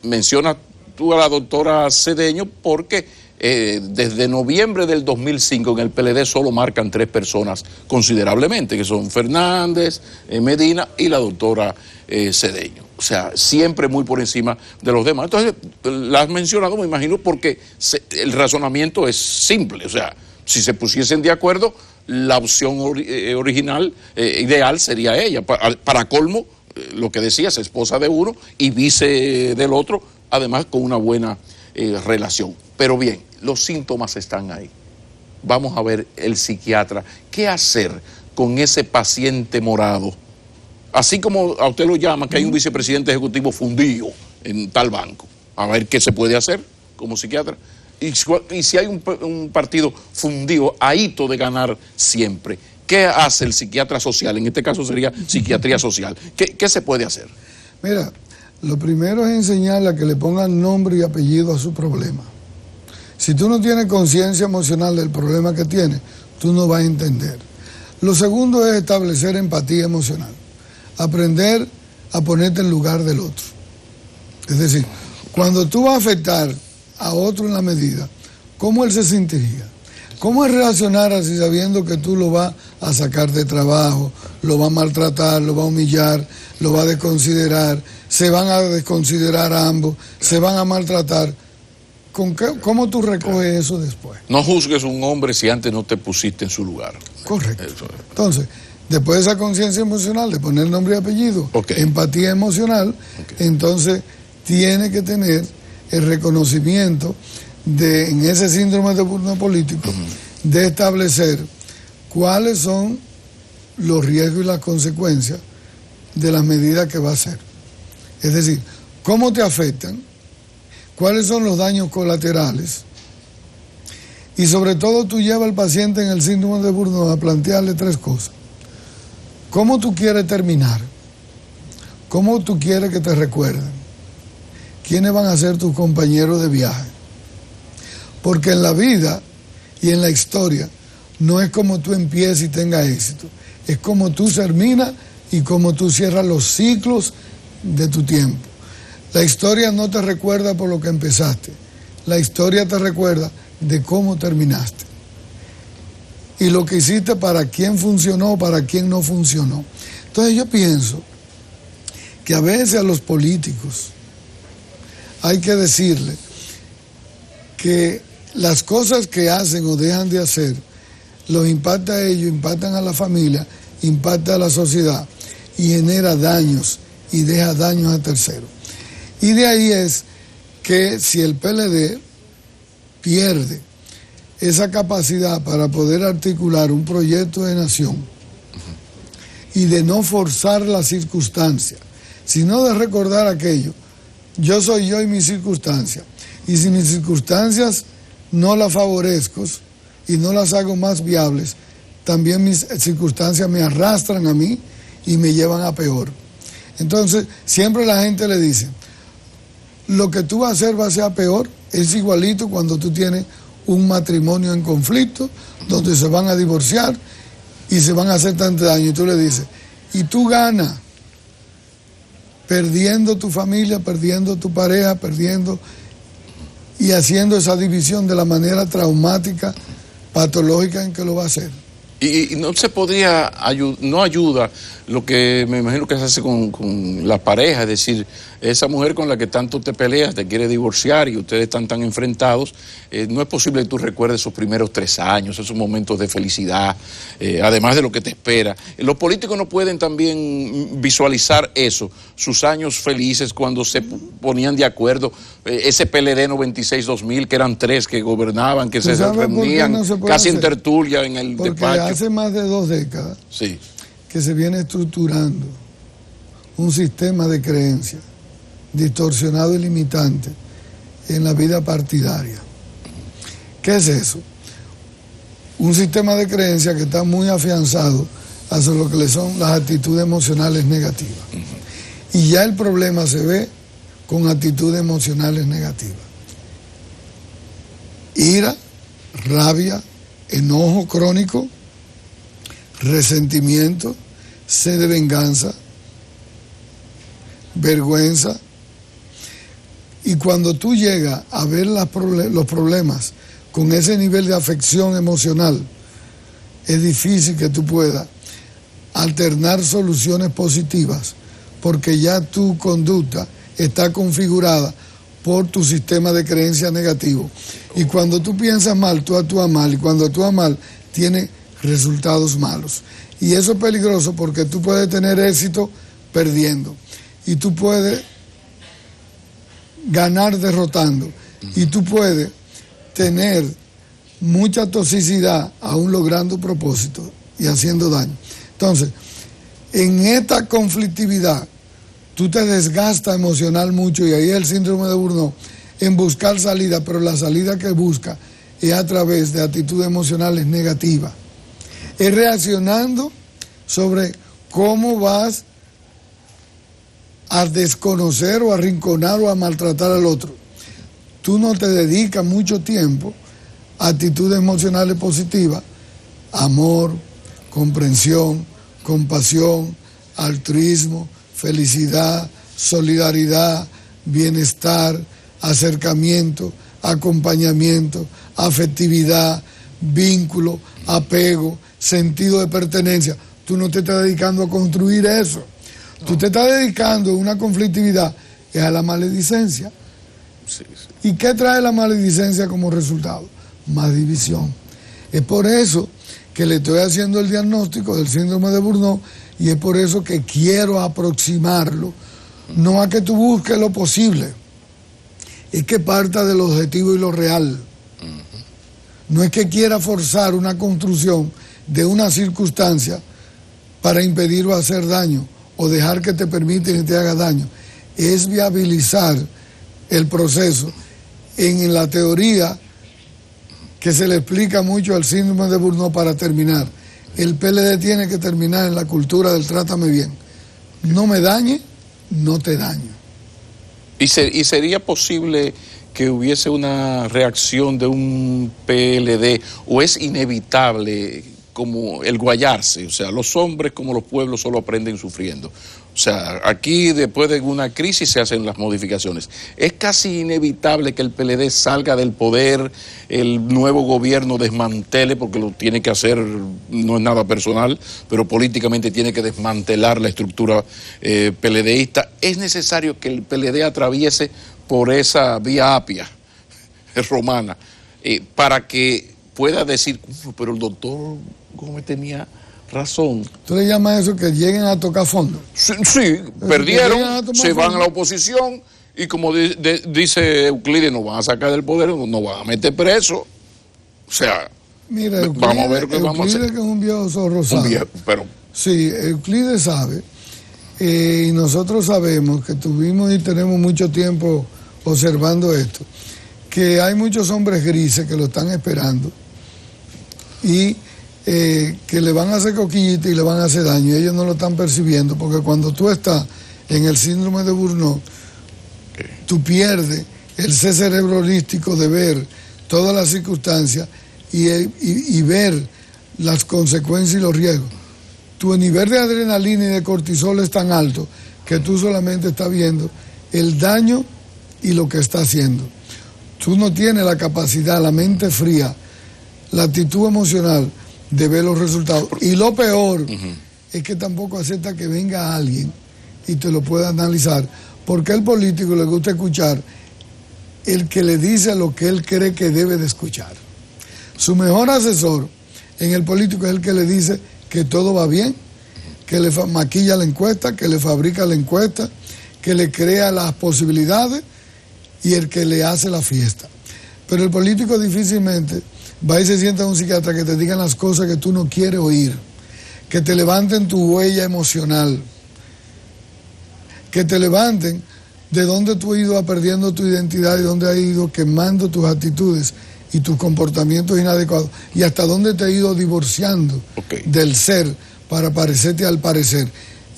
menciona tú a la doctora Cedeño, porque desde noviembre del 2005 en el PLD solo marcan 3 personas considerablemente, que son Fernández, Medina y la doctora Cedeño. O sea, siempre muy por encima de los demás. Entonces, la has mencionado, me imagino, porque el razonamiento es simple. O sea, si se pusiesen de acuerdo, la opción original, ideal, sería ella. Para colmo, lo que decías, esposa de uno y vice del otro, además con una buena relación. Pero bien, los síntomas están ahí. Vamos a ver el psiquiatra. ¿Qué hacer con ese paciente morado? Así como a usted lo llama, que hay un vicepresidente ejecutivo fundido en tal banco. A ver qué se puede hacer como psiquiatra. Y si hay un partido fundido, ahito de ganar siempre, ¿qué hace el psiquiatra social? En este caso sería psiquiatría social. ¿Qué se puede hacer? Mira, lo primero es enseñarle a que le pongan nombre y apellido a su problema. Si tú no tienes conciencia emocional del problema que tienes, tú no vas a entender. Lo segundo es establecer empatía emocional. Aprender a ponerte en lugar del otro. Es decir, cuando tú vas a afectar a otro en la medida, ¿cómo él se sentiría? ¿Cómo es reaccionar así sabiendo que tú lo vas a sacar de trabajo, lo vas a maltratar, lo vas a humillar, lo vas a desconsiderar, se van a desconsiderar a ambos, se van a maltratar? ¿Cómo tú recoges eso después? No juzgues a un hombre si antes no te pusiste en su lugar. Correcto. Entonces, después de esa conciencia emocional, de poner nombre y apellido, empatía emocional, entonces tiene que tener el reconocimiento en ese síndrome de burnout político, de establecer cuáles son los riesgos y las consecuencias de las medidas que va a hacer. Es decir, cómo te afectan, cuáles son los daños colaterales, y sobre todo tú llevas al paciente en el síndrome de burnout a plantearle 3 cosas. ¿Cómo tú quieres terminar? ¿Cómo tú quieres que te recuerden? ¿Quiénes van a ser tus compañeros de viaje? Porque en la vida y en la historia no es como tú empiezas y tengas éxito, es como tú terminas y como tú cierras los ciclos de tu tiempo. La historia no te recuerda por lo que empezaste, la historia te recuerda de cómo terminaste. y lo que hiciste para quién funcionó, para quién no funcionó. Entonces yo pienso que a veces a los políticos hay que decirle que las cosas que hacen o dejan de hacer los impacta a ellos, impactan a la familia, impacta a la sociedad y genera daños y deja daños a terceros. Y de ahí es que si el PLD pierde esa capacidad para poder articular un proyecto de nación y de no forzar las circunstancias, sino de recordar aquello, yo soy yo y mis circunstancias, y si mis circunstancias no las favorezco y no las hago más viables, también mis circunstancias me arrastran a mí y me llevan a peor. Entonces, siempre la gente le dice, lo que tú vas a hacer va a ser peor, es igualito cuando tú tienes un matrimonio en conflicto, donde se van a divorciar y se van a hacer tanto daño, y tú le dices, y tú ganas, perdiendo tu familia, perdiendo tu pareja, perdiendo y haciendo esa división de la manera traumática, patológica en que lo va a hacer. Y no se podría, no ayuda lo que me imagino que se hace con la pareja, es decir, esa mujer con la que tanto te peleas, te quiere divorciar y ustedes están tan enfrentados, no es posible que tú recuerdes esos primeros 3 años, esos momentos de felicidad, además de lo que te espera. Los políticos no pueden también visualizar eso, sus años felices cuando se ponían de acuerdo, ese PLD 96-2000, que eran 3 que gobernaban, que se reunían casi en tertulia en el despacho. Hace más de 2 décadas sí, que se viene estructurando un sistema de creencias distorsionado y limitante en la vida partidaria. ¿Qué es eso? Un sistema de creencias que está muy afianzado hacia lo que le son las actitudes emocionales negativas. Y ya el problema se ve con actitudes emocionales negativas. Ira, rabia, enojo crónico, resentimiento, sed de venganza, vergüenza. Y cuando tú llegas a ver los problemas con ese nivel de afección emocional, es difícil que tú puedas alternar soluciones positivas, porque ya tu conducta está configurada por tu sistema de creencias negativo. Y cuando tú piensas mal, tú actúas mal, y cuando actúas mal, tienes resultados malos. Y eso es peligroso porque tú puedes tener éxito perdiendo, y tú puedes ganar derrotando, y tú puedes tener mucha toxicidad aún logrando propósitos y haciendo daño. Entonces, en esta conflictividad, tú te desgastas emocional mucho, y ahí es el síndrome de Burnout, en buscar salida, pero la salida que busca es a través de actitudes emocionales negativas. Es reaccionando sobre cómo vas a desconocer o a arrinconar o a maltratar al otro. Tú no te dedicas mucho tiempo a actitudes emocionales positivas, amor, comprensión, compasión, altruismo, felicidad, solidaridad, bienestar, acercamiento, acompañamiento, afectividad, vínculo, apego, sentido de pertenencia. Tú no te estás dedicando a construir eso. No. Tú te estás dedicando a una conflictividad, es a la maledicencia. Sí, sí. ¿Y qué trae la maledicencia como resultado? Más división. Es por eso que le estoy haciendo el diagnóstico del síndrome de Burnout, y es por eso que quiero aproximarlo, no a que tú busques lo posible, es que parta del objetivo y lo real. No es que quiera forzar una construcción de una circunstancia para impedir o hacer daño, o dejar que te permiten y te haga daño. Es viabilizar el proceso en la teoría que se le explica mucho al síndrome de Burnout. Para terminar, el PLD tiene que terminar en la cultura del trátame bien. No me dañe, no te daño. ¿Y sería posible que hubiese una reacción de un PLD, o es inevitable como el guayarse? O sea, los hombres como los pueblos solo aprenden sufriendo. O sea, aquí después de una crisis se hacen las modificaciones. Es casi inevitable que el PLD salga del poder, el nuevo gobierno desmantele, porque lo tiene que hacer, no es nada personal, pero políticamente tiene que desmantelar la estructura PLDista. Es necesario que el PLD atraviese por esa vía apia romana para que pueda decir, pero el doctor Gómez tenía razón. ¿Tú le llamas eso que lleguen a tocar fondo? Sí, perdieron, se van a la oposición y como dice Euclides, nos van a sacar del poder, nos van a meter preso. O sea, mira, Euclides, vamos a ver qué vamos a hacer. Euclides, que es un viejo zorro, sabe. Sí, Euclides sabe, y nosotros sabemos que tuvimos y tenemos mucho tiempo observando esto, que hay muchos hombres grises que lo están esperando y que le van a hacer coquillita y le van a hacer daño, ellos no lo están percibiendo, porque cuando tú estás en el síndrome de Burnout, tú pierdes el ser cerebro holístico de ver todas las circunstancias y ver las consecuencias y los riesgos. Tu nivel de adrenalina y de cortisol es tan alto que tú solamente estás viendo el daño y lo que está haciendo. Tú no tienes la capacidad, la mente fría, la actitud emocional de ver los resultados. Y lo peor es que tampoco acepta que venga alguien y te lo pueda analizar, porque al político le gusta escuchar el que le dice lo que él cree que debe de escuchar. Su mejor asesor en el político es el que le dice que todo va bien, que le maquilla la encuesta, que le fabrica la encuesta, que le crea las posibilidades y el que le hace la fiesta. Pero el político difícilmente va y se sienta a un psiquiatra que te digan las cosas que tú no quieres oír, que te levanten tu huella emocional, que te levanten de dónde tú has ido perdiendo tu identidad y dónde has ido quemando tus actitudes y tus comportamientos inadecuados y hasta dónde te has ido divorciando del ser para parecerte al parecer.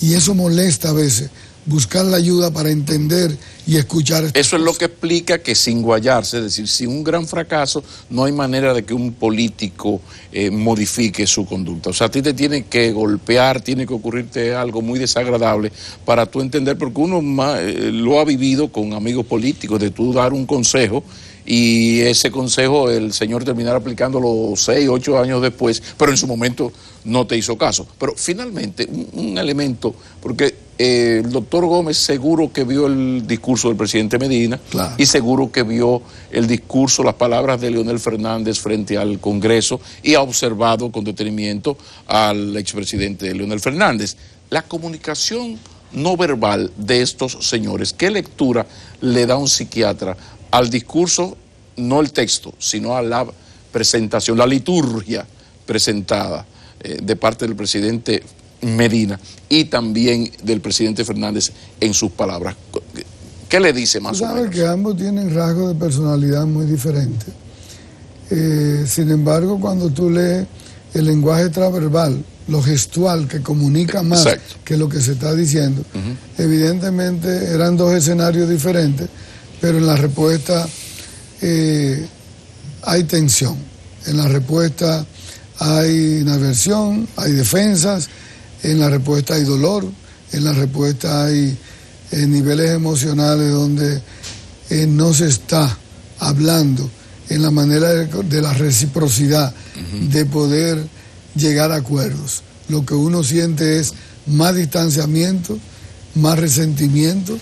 Y eso molesta a veces, buscar la ayuda para entender y escuchar. Eso es lo que explica que sin guayarse, es decir, sin un gran fracaso, no hay manera de que un político modifique su conducta. O sea, a ti te tiene que golpear, tiene que ocurrirte algo muy desagradable para tú entender, porque uno lo ha vivido con amigos políticos, de tú dar un consejo y ese consejo el señor terminará aplicándolo 6, 8 años después, pero en su momento no te hizo caso. Pero finalmente, un elemento, porque el doctor Gómez seguro que vio el discurso del presidente Medina, claro, y seguro que vio el discurso, las palabras de Leonel Fernández frente al Congreso y ha observado con detenimiento al expresidente Leonel Fernández. La comunicación no verbal de estos señores, ¿qué lectura le da un psiquiatra al discurso, no el texto, sino a la presentación, la liturgia presentada de parte del presidente Medina y también del presidente Fernández en sus palabras? ¿Qué le dice más o menos? Sabes que ambos tienen rasgos de personalidad muy diferentes. Sin embargo, cuando tú lees el lenguaje extraverbal, lo gestual, que comunica más que lo que se está diciendo, evidentemente eran dos escenarios diferentes, pero en la respuesta hay tensión. En la respuesta hay inaversión, hay defensas, en la respuesta hay dolor, en la respuesta hay niveles emocionales donde no se está hablando en la manera de la reciprocidad, de poder llegar a acuerdos. Lo que uno siente es más distanciamiento, más resentimiento,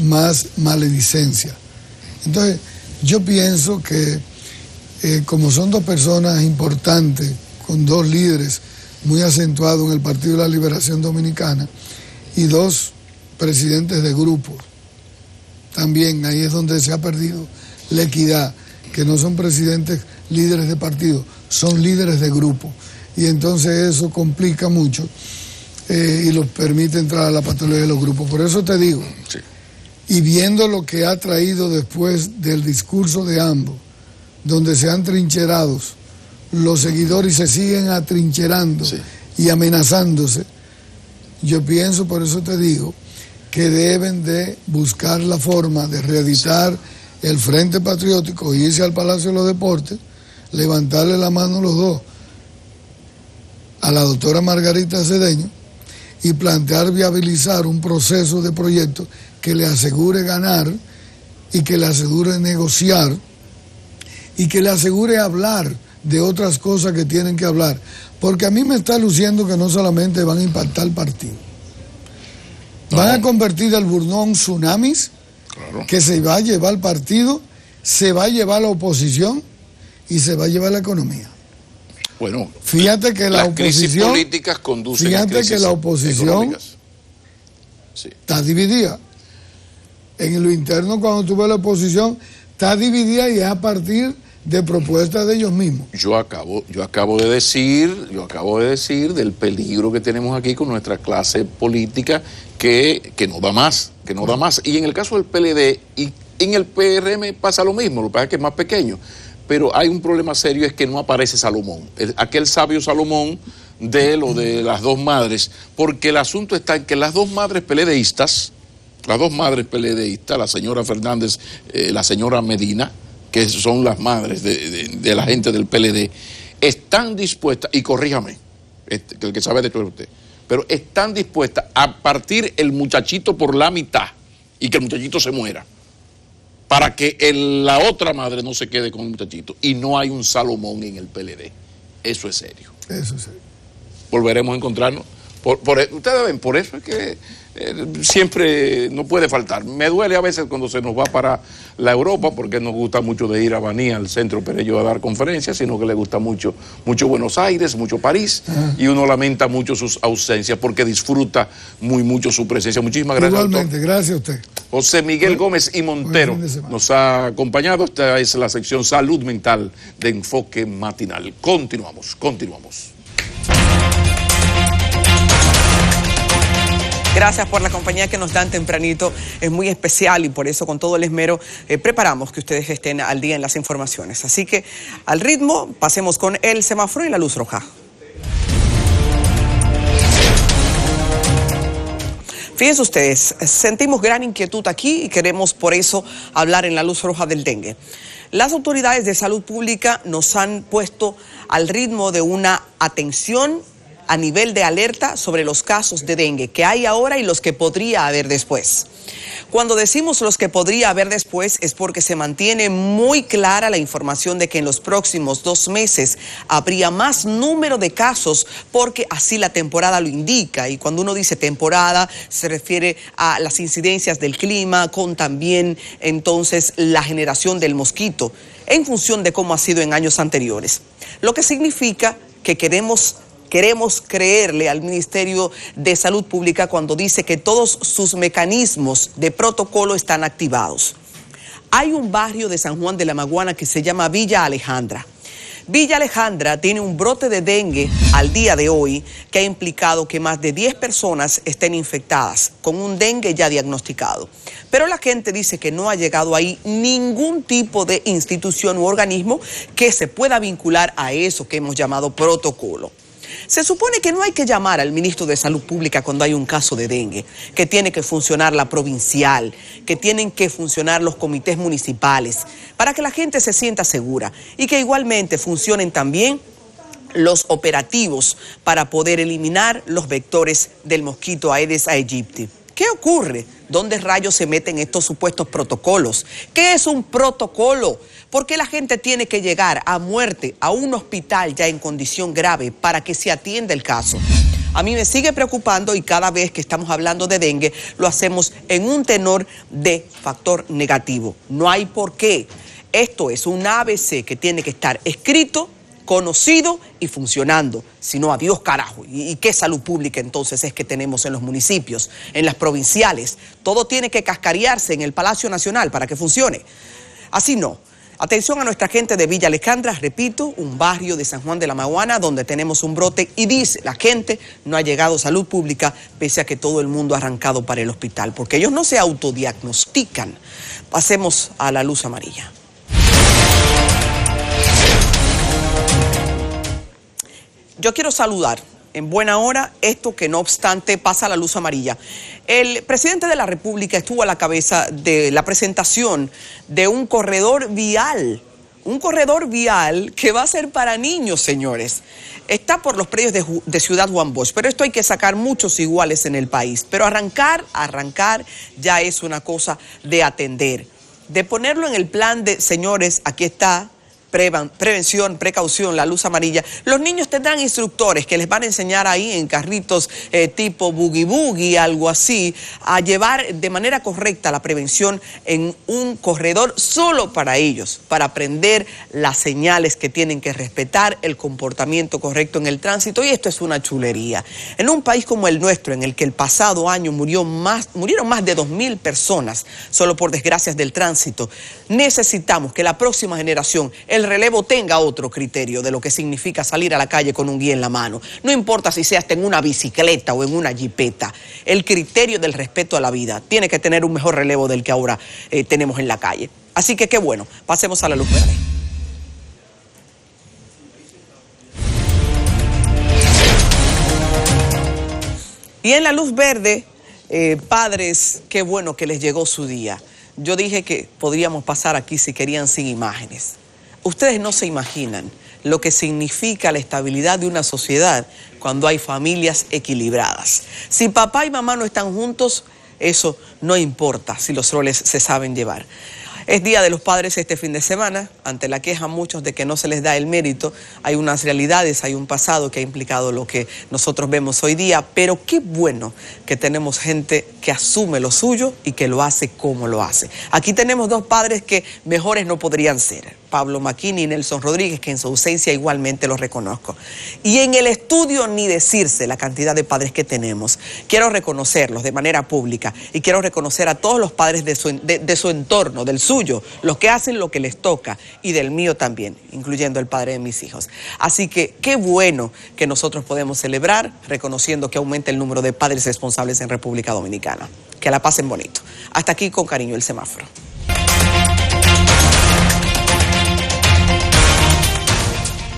más maledicencia. Entonces, yo pienso que como son dos personas importantes, con dos líderes muy acentuados en el Partido de la Liberación Dominicana y dos presidentes de grupos, también ahí es donde se ha perdido la equidad, que no son presidentes líderes de partido, son líderes de grupo, y entonces eso complica mucho y los permite entrar a la patología de los grupos. Por eso te digo, y viendo lo que ha traído después del discurso de ambos, donde se han trincherado los seguidores y se siguen atrincherando y amenazándose, yo pienso, por eso te digo, que deben de buscar la forma de reeditar el Frente Patriótico, irse al Palacio de los Deportes, levantarle la mano los dos a la doctora Margarita Cedeño y plantear viabilizar un proceso de proyecto que le asegure ganar y que le asegure negociar y que le asegure hablar de otras cosas que tienen que hablar. Porque a mí me está luciendo que no solamente van a impactar el partido, van a convertir el Burnó en tsunamis, que se va a llevar el partido, se va a llevar la oposición y se va a llevar la economía. Bueno, fíjate que la oposición, crisis políticas conducen a crisis que la oposición está dividida. En lo interno, cuando tú ves la oposición, está dividida y es a partir de propuestas de ellos mismos. Yo acabo de decir del peligro que tenemos aquí con nuestra clase política que no da más, Y en el caso del PLD y en el PRM pasa lo mismo, lo que pasa es que es más pequeño. Pero hay un problema serio, es que no aparece Salomón, aquel sabio Salomón de lo de las dos madres, porque el asunto está en que las dos madres PLDistas, la señora Fernández, la señora Medina, que son las madres de la gente del PLD, están dispuestas, y corríjame, el que sabe de todo usted, pero están dispuestas a partir el muchachito por la mitad y que el muchachito se muera, para que la otra madre no se quede con el muchachito. Y no hay un Salomón en el PLD. Eso es serio. Eso es serio. Volveremos a encontrarnos. Ustedes ven, por eso es que siempre no puede faltar. Me duele a veces cuando se nos va para la Europa, porque nos gusta mucho de ir a Baní, al Centro Perello, a dar conferencias, sino que le gusta mucho Buenos Aires, mucho París, y uno lamenta mucho sus ausencias, porque disfruta mucho su presencia. Muchísimas gracias. Igualmente, gracias a usted. José Miguel Gómez y Montero nos ha acompañado. Esta es la sección Salud Mental de Enfoque Matinal. Continuamos. Gracias por la compañía que nos dan tempranito, es muy especial y por eso con todo el esmero preparamos que ustedes estén al día en las informaciones. Así que al ritmo, pasemos con el semáforo y la luz roja. Fíjense ustedes, sentimos gran inquietud aquí y queremos por eso hablar en la luz roja del dengue. Las autoridades de salud pública nos han puesto al ritmo de una atención a nivel de alerta sobre los casos de dengue que hay ahora y los que podría haber después. Cuando decimos los que podría haber después es porque se mantiene muy clara la información de que en los próximos 2 meses habría más número de casos, porque así la temporada lo indica, y cuando uno dice temporada se refiere a las incidencias del clima con también entonces la generación del mosquito en función de cómo ha sido en años anteriores, lo que significa que queremos creerle al Ministerio de Salud Pública cuando dice que todos sus mecanismos de protocolo están activados. Hay un barrio de San Juan de la Maguana que se llama Villa Alejandra. Villa Alejandra tiene un brote de dengue al día de hoy que ha implicado que más de 10 personas estén infectadas con un dengue ya diagnosticado. Pero la gente dice que no ha llegado ahí ningún tipo de institución u organismo que se pueda vincular a eso que hemos llamado protocolo. Se supone que no hay que llamar al ministro de Salud Pública cuando hay un caso de dengue, que tiene que funcionar la provincial, que tienen que funcionar los comités municipales, para que la gente se sienta segura y que igualmente funcionen también los operativos para poder eliminar los vectores del mosquito Aedes aegypti. ¿Qué ocurre? ¿Dónde rayos se meten estos supuestos protocolos? ¿Qué es un protocolo? ¿Por qué la gente tiene que llegar a muerte a un hospital ya en condición grave para que se atienda el caso? A mí me sigue preocupando y cada vez que estamos hablando de dengue lo hacemos en un tenor de factor negativo. No hay por qué. Esto es un ABC que tiene que estar escrito, conocido y funcionando. Si no, adiós carajo. ¿Y qué salud pública entonces es que tenemos en los municipios, en las provinciales? Todo tiene que cascarearse en el Palacio Nacional para que funcione. Así no. Atención a nuestra gente de Villa Alejandra, repito, un barrio de San Juan de la Maguana donde tenemos un brote y dice la gente no ha llegado salud pública pese a que todo el mundo ha arrancado para el hospital porque ellos no se autodiagnostican. Pasemos a la luz amarilla. Yo quiero saludar en buena hora esto que no obstante pasa a la luz amarilla. El presidente de la República estuvo a la cabeza de la presentación de un corredor vial un corredor vial que va a ser para niños, señores. Está por los predios de Ciudad Juan Bosch, pero esto hay que sacar muchos iguales en el país. Pero arrancar ya es una cosa de atender. De ponerlo en el plan de, señores, aquí está, prevención, precaución, la luz amarilla. Los niños tendrán instructores que les van a enseñar ahí en carritos tipo boogie boogie, algo así, a llevar de manera correcta la prevención en un corredor solo para ellos, para aprender las señales que tienen que respetar, el comportamiento correcto en el tránsito, y esto es una chulería. En un país como el nuestro, en el que el pasado año murieron más de 2.000 personas solo por desgracias del tránsito, necesitamos que la próxima generación, el relevo, tenga otro criterio de lo que significa salir a la calle con un guía en la mano. No importa si sea hasta en una bicicleta o en una jipeta, el criterio del respeto a la vida tiene que tener un mejor relevo del que ahora tenemos en la calle. Así que qué bueno, pasemos a la luz verde. Y en la luz verde, padres, qué bueno que les llegó su día. Yo dije que podríamos pasar aquí si querían sin imágenes. Ustedes no se imaginan lo que significa la estabilidad de una sociedad cuando hay familias equilibradas. Si papá y mamá no están juntos, eso no importa si los roles se saben llevar. Es Día de los Padres este fin de semana. Ante la queja muchos de que no se les da el mérito, hay unas realidades, hay un pasado que ha implicado lo que nosotros vemos hoy día, pero qué bueno que tenemos gente que asume lo suyo y que lo hace como lo hace. Aquí tenemos dos padres que mejores no podrían ser, Pablo Maquini y Nelson Rodríguez, que en su ausencia igualmente los reconozco. Y en el estudio ni decirse la cantidad de padres que tenemos. Quiero reconocerlos de manera pública y quiero reconocer a todos los padres de su entorno, del suyo, los que hacen lo que les toca, y del mío también, incluyendo el padre de mis hijos. Así que qué bueno que nosotros podemos celebrar reconociendo que aumenta el número de padres responsables en República Dominicana. Que la pasen bonito. Hasta aquí con cariño el semáforo.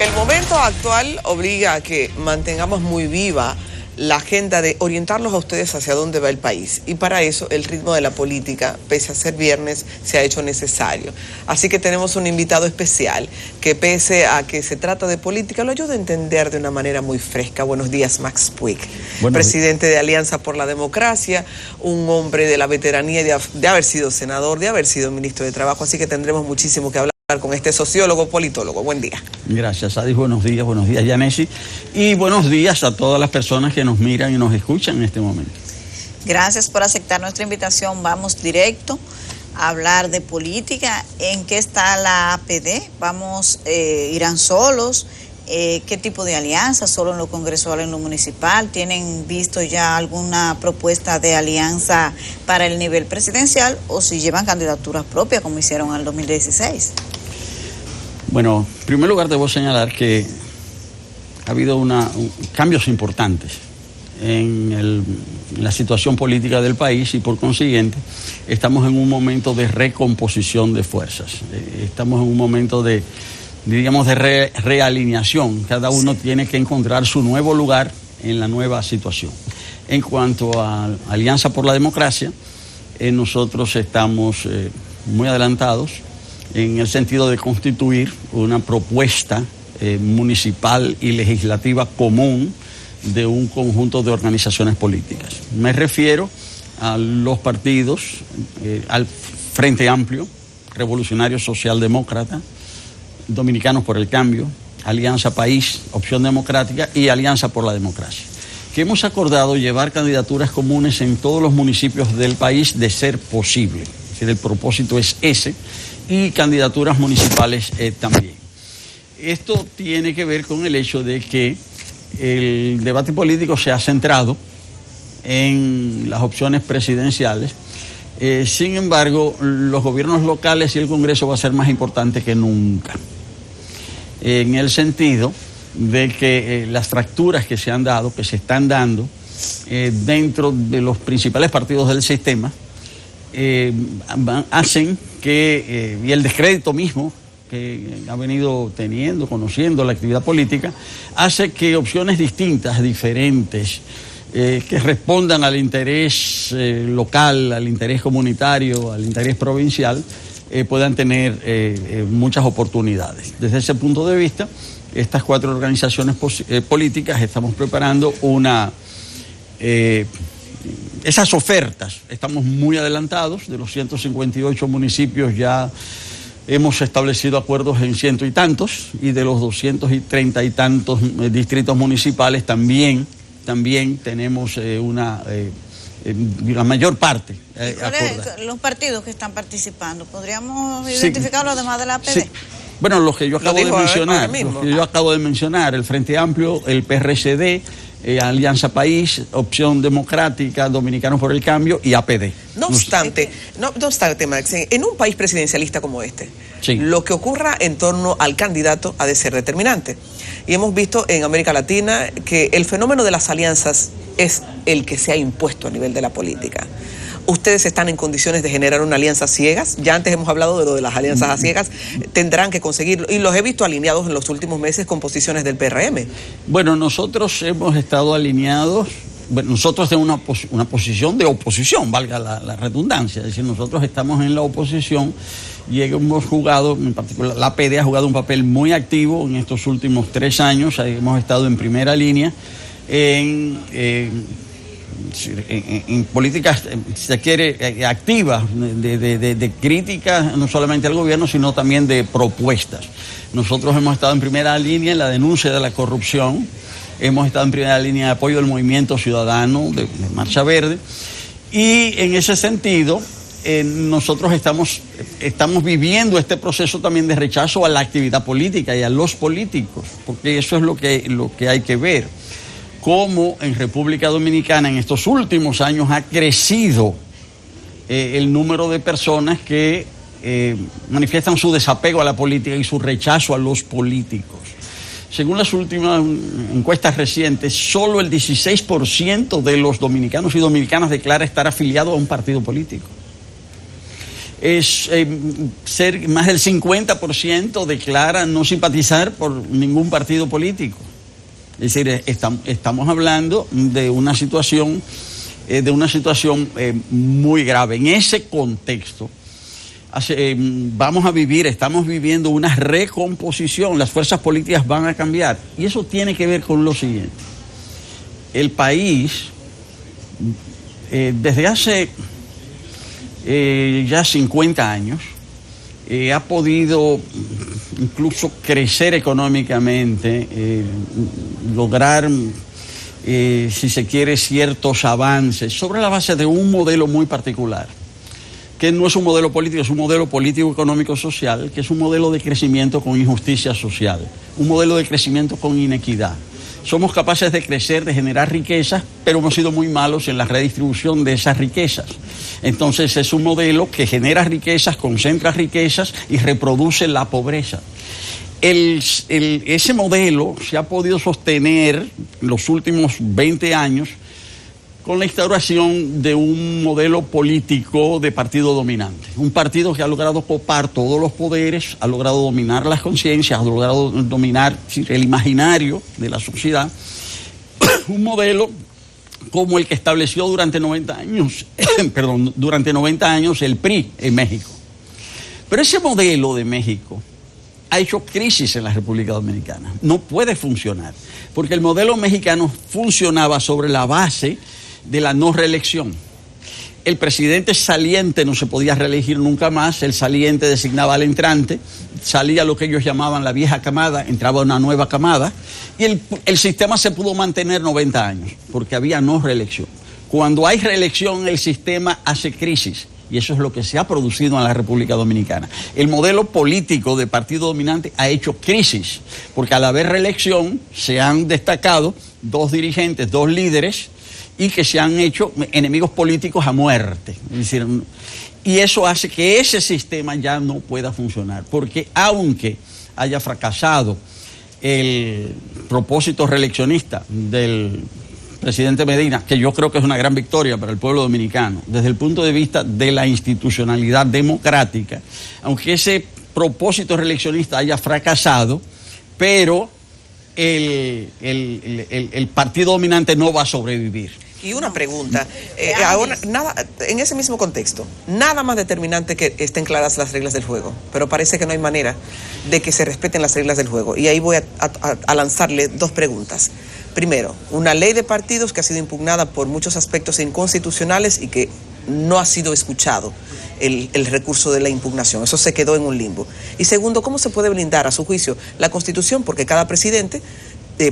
El momento actual obliga a que mantengamos muy viva la agenda de orientarlos a ustedes hacia dónde va el país. Y para eso el ritmo de la política, pese a ser viernes, se ha hecho necesario. Así que tenemos un invitado especial que, pese a que se trata de política, lo ayuda a entender de una manera muy fresca. Buenos días, Max Puig, presidente de Alianza por la Democracia, un hombre de la veteranía de haber sido senador, de haber sido ministro de Trabajo. Así que tendremos muchísimo que hablar con este sociólogo, politólogo. Buen día. Gracias, Adi. Buenos días, Yanesi. Y buenos días a todas las personas que nos miran y nos escuchan en este momento. Gracias por aceptar nuestra invitación. Vamos directo a hablar de política. ¿En qué está la APD? ¿Irán solos? ¿Qué tipo de alianza? ¿Solo en lo congresual, en lo municipal? ¿Tienen visto ya alguna propuesta de alianza para el nivel presidencial o si llevan candidaturas propias como hicieron en el 2016? Bueno, en primer lugar debo señalar que ha habido cambios importantes en la situación política del país y por consiguiente estamos en un momento de recomposición de fuerzas. Estamos en un momento de realineación. Cada uno tiene que encontrar su nuevo lugar en la nueva situación. En cuanto a Alianza por la Democracia, nosotros estamos muy adelantados en el sentido de constituir una propuesta municipal y legislativa común de un conjunto de organizaciones políticas. Me refiero a los partidos, al Frente Amplio, Revolucionario Socialdemócrata, Dominicanos por el Cambio, Alianza País, Opción Democrática y Alianza por la Democracia, que hemos acordado llevar candidaturas comunes en todos los municipios del país de ser posible. Es decir, el propósito es ese, y candidaturas municipales también. Esto tiene que ver con el hecho de que el debate político se ha centrado en las opciones presidenciales. Sin embargo, los gobiernos locales y el Congreso va a ser más importante que nunca, en el sentido de que las fracturas que se han dado, que se están dando dentro de los principales partidos del sistema, hacen que, y el descrédito mismo que ha venido conociendo la actividad política, hace que opciones distintas, diferentes, que respondan al interés local, al interés comunitario, al interés provincial, puedan tener muchas oportunidades. Desde ese punto de vista, estas 4 organizaciones políticas estamos preparando esas ofertas. Estamos muy adelantados. De los 158 municipios ya hemos establecido acuerdos en 100 y tantos, y de los 230 y tantos distritos municipales también tenemos la mayor parte. Los partidos que están participando, ¿podríamos identificarlo además de la APD? Sí. Bueno, los que yo acabo de mencionar, el Frente Amplio, el PRCD, Alianza País, Opción Democrática, Dominicanos por el Cambio y APD. No obstante, Max, en un país presidencialista como este, lo que ocurra en torno al candidato ha de ser determinante. Y hemos visto en América Latina que el fenómeno de las alianzas es el que se ha impuesto a nivel de la política. ¿Ustedes están en condiciones de generar una alianza ciegas? Ya antes hemos hablado de lo de las alianzas a ciegas. Tendrán que conseguirlo. Y los he visto alineados en los últimos meses con posiciones del PRM. Bueno, nosotros hemos estado alineados. Bueno, nosotros tenemos una posición de oposición, valga la redundancia. Es decir, nosotros estamos en la oposición y hemos jugado, en particular la APD ha jugado un papel muy activo en estos últimos 3 años. Hemos estado en primera línea en políticas, si se quiere, activas de críticas no solamente al gobierno, sino también de propuestas. Nosotros hemos estado en primera línea en la denuncia de la corrupción, hemos estado en primera línea de apoyo del movimiento ciudadano de Marcha Verde, y en ese sentido nosotros estamos viviendo este proceso también de rechazo a la actividad política y a los políticos, porque eso es lo que hay que ver. Cómo en República Dominicana en estos últimos años ha crecido el número de personas que manifiestan su desapego a la política y su rechazo a los políticos. Según las últimas encuestas recientes, solo el 16% de los dominicanos y dominicanas declara estar afiliado a un partido político. Más del 50% declara no simpatizar por ningún partido político. Es decir, estamos hablando de una situación muy grave. En ese contexto, estamos viviendo una recomposición, las fuerzas políticas van a cambiar. Y eso tiene que ver con lo siguiente. El país, desde hace ya 50 años, ha podido incluso crecer económicamente, lograr, si se quiere, ciertos avances sobre la base de un modelo muy particular, que no es un modelo político, es un modelo político, económico, social, que es un modelo de crecimiento con injusticia social, un modelo de crecimiento con inequidad. Somos capaces de crecer, de generar riquezas, pero hemos sido muy malos en la redistribución de esas riquezas. Entonces es un modelo que genera riquezas, concentra riquezas y reproduce la pobreza. Ese modelo se ha podido sostener en los últimos 20 años con la instauración de un modelo político de partido dominante. Un partido que ha logrado copar todos los poderes, ha logrado dominar las conciencias, ha logrado dominar el imaginario de la sociedad. Un modelo como el que estableció durante 90 años el PRI en México. Pero ese modelo de México ha hecho crisis en la República Dominicana. No puede funcionar, porque el modelo mexicano funcionaba sobre la base de la no reelección. El presidente saliente no se podía reelegir nunca más, el saliente designaba al entrante, salía lo que ellos llamaban la vieja camada, entraba una nueva camada, y el sistema se pudo mantener 90 años, porque había no reelección. Cuando hay reelección, el sistema hace crisis, y eso es lo que se ha producido en la República Dominicana. El modelo político de partido dominante ha hecho crisis, porque al haber reelección se han destacado 2 dirigentes, 2 líderes, y que se han hecho enemigos políticos a muerte. Es decir, y eso hace que ese sistema ya no pueda funcionar, porque aunque haya fracasado el propósito reeleccionista del presidente Medina, que yo creo que es una gran victoria para el pueblo dominicano, desde el punto de vista de la institucionalidad democrática, aunque ese propósito reeleccionista haya fracasado, pero el partido dominante no va a sobrevivir. Y una pregunta, ahora, en ese mismo contexto, nada más determinante que estén claras las reglas del juego, pero parece que no hay manera de que se respeten las reglas del juego. Y ahí voy a lanzarle dos preguntas. Primero, una ley de partidos que ha sido impugnada por muchos aspectos inconstitucionales y que no ha sido escuchado el recurso de la impugnación. Eso se quedó en un limbo. Y segundo, ¿cómo se puede blindar a su juicio la Constitución? Porque cada presidente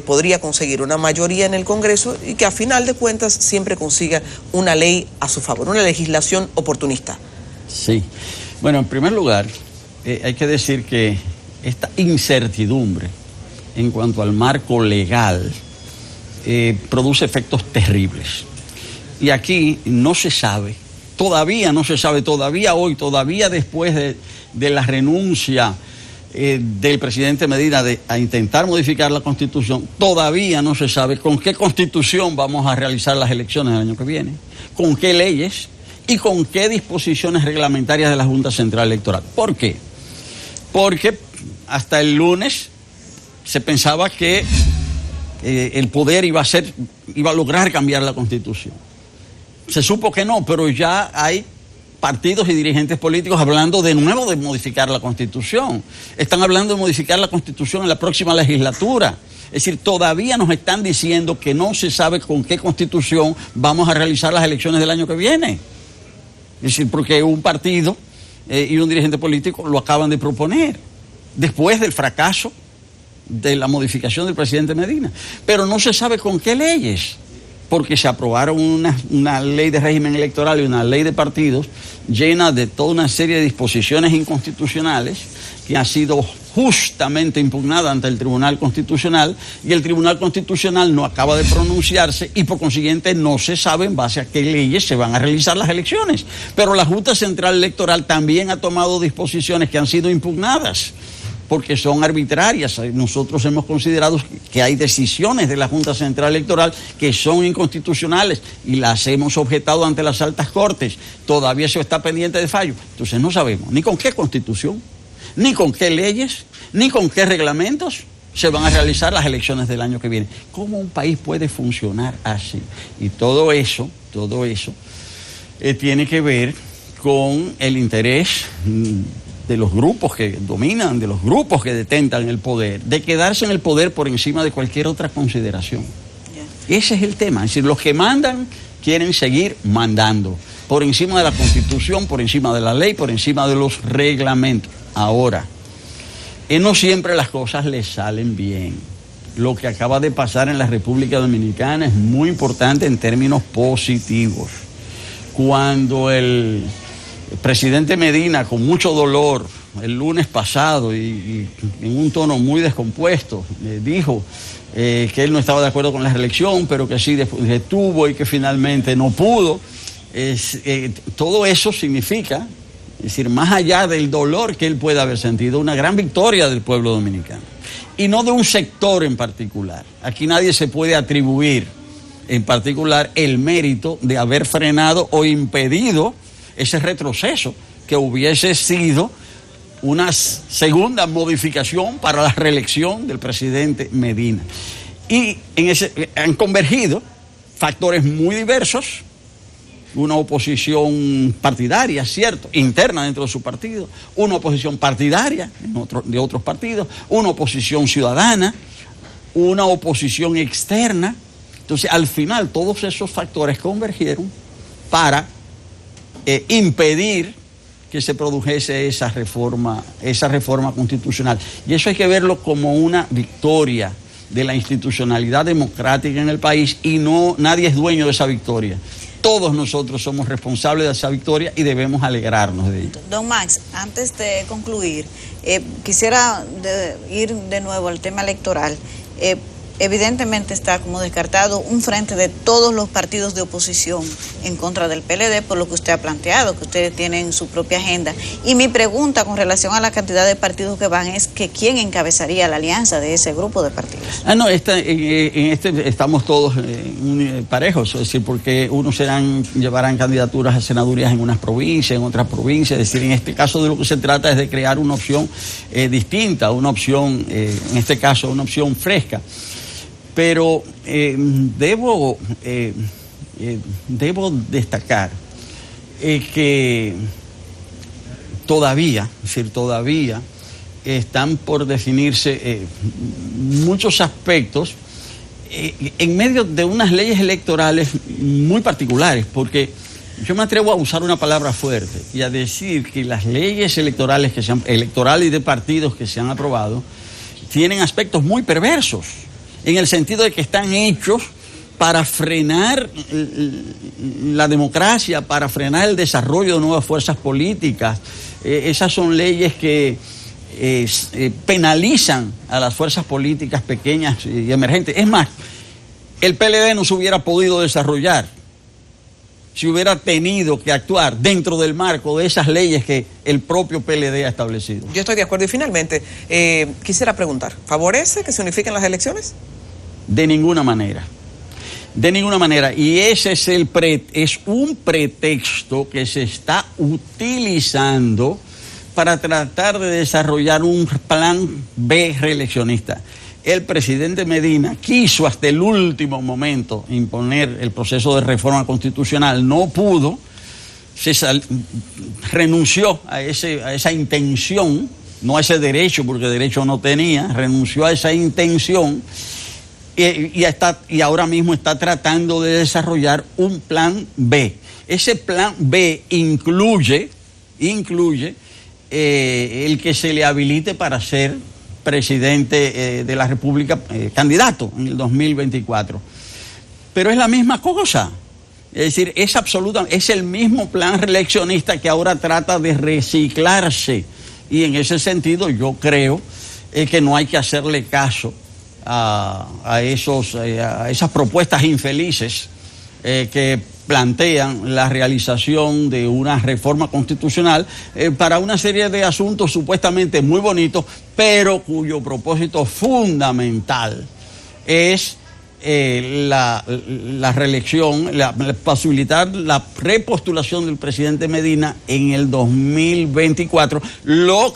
podría conseguir una mayoría en el Congreso y que a final de cuentas siempre consiga una ley a su favor, una legislación oportunista. Sí. Bueno, en primer lugar, hay que decir que esta incertidumbre en cuanto al marco legal produce efectos terribles. Y aquí no se sabe, todavía no se sabe, todavía hoy, todavía después de la renuncia del presidente Medina a intentar modificar la Constitución, todavía no se sabe con qué Constitución vamos a realizar las elecciones el año que viene, con qué leyes y con qué disposiciones reglamentarias de la Junta Central Electoral. ¿Por qué? Porque hasta el lunes se pensaba que el poder iba a lograr cambiar la Constitución. Se supo que no, pero ya hay partidos y dirigentes políticos hablando de nuevo de modificar la Constitución. Están hablando de modificar la Constitución en la próxima legislatura. Es decir, todavía nos están diciendo que no se sabe con qué Constitución vamos a realizar las elecciones del año que viene. Es decir, porque un partido y un dirigente político lo acaban de proponer después del fracaso de la modificación del presidente Medina. Pero no se sabe con qué leyes, porque se aprobaron una ley de régimen electoral y una ley de partidos llena de toda una serie de disposiciones inconstitucionales que ha sido justamente impugnada ante el Tribunal Constitucional, y el Tribunal Constitucional no acaba de pronunciarse y por consiguiente no se sabe en base a qué leyes se van a realizar las elecciones. Pero la Junta Central Electoral también ha tomado disposiciones que han sido impugnadas porque son arbitrarias. Nosotros hemos considerado que hay decisiones de la Junta Central Electoral que son inconstitucionales y las hemos objetado ante las altas cortes. Todavía eso está pendiente de fallo. Entonces no sabemos ni con qué Constitución, ni con qué leyes, ni con qué reglamentos se van a realizar las elecciones del año que viene. ¿Cómo un país puede funcionar así? Y todo eso tiene que ver con el interés de los grupos que dominan, de los grupos que detentan el poder, de quedarse en el poder por encima de cualquier otra consideración. Ese es el tema. Es decir, los que mandan quieren seguir mandando, por encima de la Constitución, por encima de la ley, por encima de los reglamentos. Ahora, no siempre las cosas les salen bien. Lo que acaba de pasar en la República Dominicana es muy importante en términos positivos. Cuando el presidente Medina, con mucho dolor, el lunes pasado y en un tono muy descompuesto, dijo que él no estaba de acuerdo con la reelección, pero que sí detuvo y que finalmente no pudo. Todo eso significa, es decir, más allá del dolor que él pueda haber sentido, una gran victoria del pueblo dominicano. Y no de un sector en particular. Aquí nadie se puede atribuir en particular el mérito de haber frenado o impedido ese retroceso que hubiese sido una segunda modificación para la reelección del presidente Medina. Y han convergido factores muy diversos, una oposición partidaria, cierto, interna dentro de su partido, una oposición partidaria de otros partidos, una oposición ciudadana, una oposición externa. Entonces, al final, todos esos factores convergieron para impedir que se produjese esa reforma constitucional. Y eso hay que verlo como una victoria de la institucionalidad democrática en el país, y nadie es dueño de esa victoria. Todos nosotros somos responsables de esa victoria y debemos alegrarnos de ella. Don Max, antes de concluir, quisiera ir de nuevo al tema electoral. Evidentemente está como descartado un frente de todos los partidos de oposición en contra del PLD, por lo que usted ha planteado, que ustedes tienen su propia agenda. Y mi pregunta con relación a la cantidad de partidos que van es que ¿quién encabezaría la alianza de ese grupo de partidos? No, estamos todos parejos, es decir, porque unos llevarán candidaturas a senadurías en unas provincias, en otras provincias. Es decir, en este caso de lo que se trata es de crear una opción distinta, una opción, en este caso, una opción fresca. Pero debo debo destacar que todavía están por definirse muchos aspectos en medio de unas leyes electorales muy particulares, porque yo me atrevo a usar una palabra fuerte y a decir que las leyes electorales electorales y de partidos que se han aprobado tienen aspectos muy perversos, en el sentido de que están hechos para frenar la democracia, para frenar el desarrollo de nuevas fuerzas políticas. Esas son leyes que penalizan a las fuerzas políticas pequeñas y emergentes. Es más, el PLD no se hubiera podido desarrollar si hubiera tenido que actuar dentro del marco de esas leyes que el propio PLD ha establecido. Yo estoy de acuerdo. Y finalmente, quisiera preguntar, ¿favorece que se unifiquen las elecciones? De ninguna manera. De ninguna manera. Y ese es un pretexto que se está utilizando para tratar de desarrollar un plan B reeleccionista. El presidente Medina quiso hasta el último momento imponer el proceso de reforma constitucional, no pudo, renunció a esa intención, no a ese derecho, porque derecho no tenía, renunció a esa intención y ahora mismo está tratando de desarrollar un plan B. Ese plan B incluye el que se le habilite para ser presidente de la República, candidato en el 2024. Pero es la misma cosa. Es decir, es el mismo plan reeleccionista que ahora trata de reciclarse. Y en ese sentido yo creo que no hay que hacerle caso a esas propuestas infelices que plantean la realización de una reforma constitucional para una serie de asuntos supuestamente muy bonitos, pero cuyo propósito fundamental es la reelección, facilitar la repostulación del presidente Medina en el 2024, lo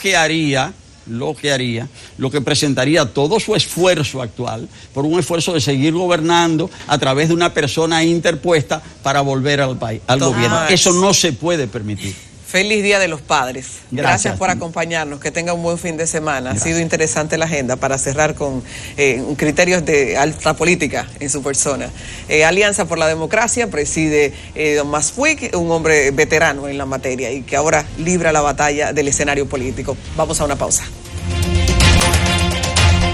que presentaría todo su esfuerzo actual por un esfuerzo de seguir gobernando a través de una persona interpuesta para volver al país, al gobierno. Eso no se puede permitir. Feliz Día de los Padres. Gracias por acompañarnos. Que tenga un buen fin de semana. Gracias. Ha sido interesante la agenda para cerrar con criterios de alta política en su persona. Alianza por la Democracia preside don Masfuig, un hombre veterano en la materia y que ahora libra la batalla del escenario político. Vamos a una pausa.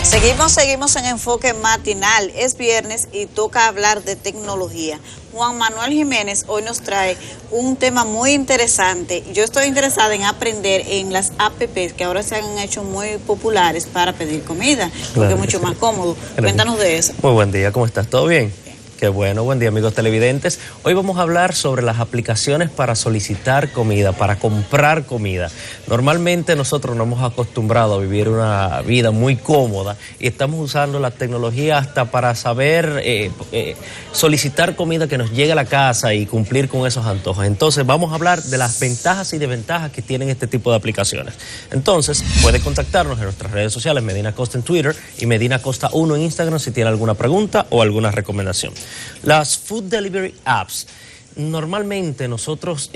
Seguimos en Enfoque Matinal. Es viernes y toca hablar de tecnología. Juan Manuel Jiménez hoy nos trae un tema muy interesante. Yo estoy interesada en aprender en las apps que ahora se han hecho muy populares para pedir comida, porque es mucho más cómodo. Cuéntanos de eso. Muy buen día, ¿cómo estás? ¿Todo bien? Qué bueno, buen día amigos televidentes. Hoy vamos a hablar sobre las aplicaciones para solicitar comida, para comprar comida. Normalmente nosotros nos hemos acostumbrado a vivir una vida muy cómoda y estamos usando la tecnología hasta para saber solicitar comida que nos llegue a la casa y cumplir con esos antojos. Entonces vamos a hablar de las ventajas y desventajas que tienen este tipo de aplicaciones. Entonces puede contactarnos en nuestras redes sociales, Medina Costa en Twitter y Medina Costa 1 en Instagram si tiene alguna pregunta o alguna recomendación. Las food delivery apps, normalmente nosotros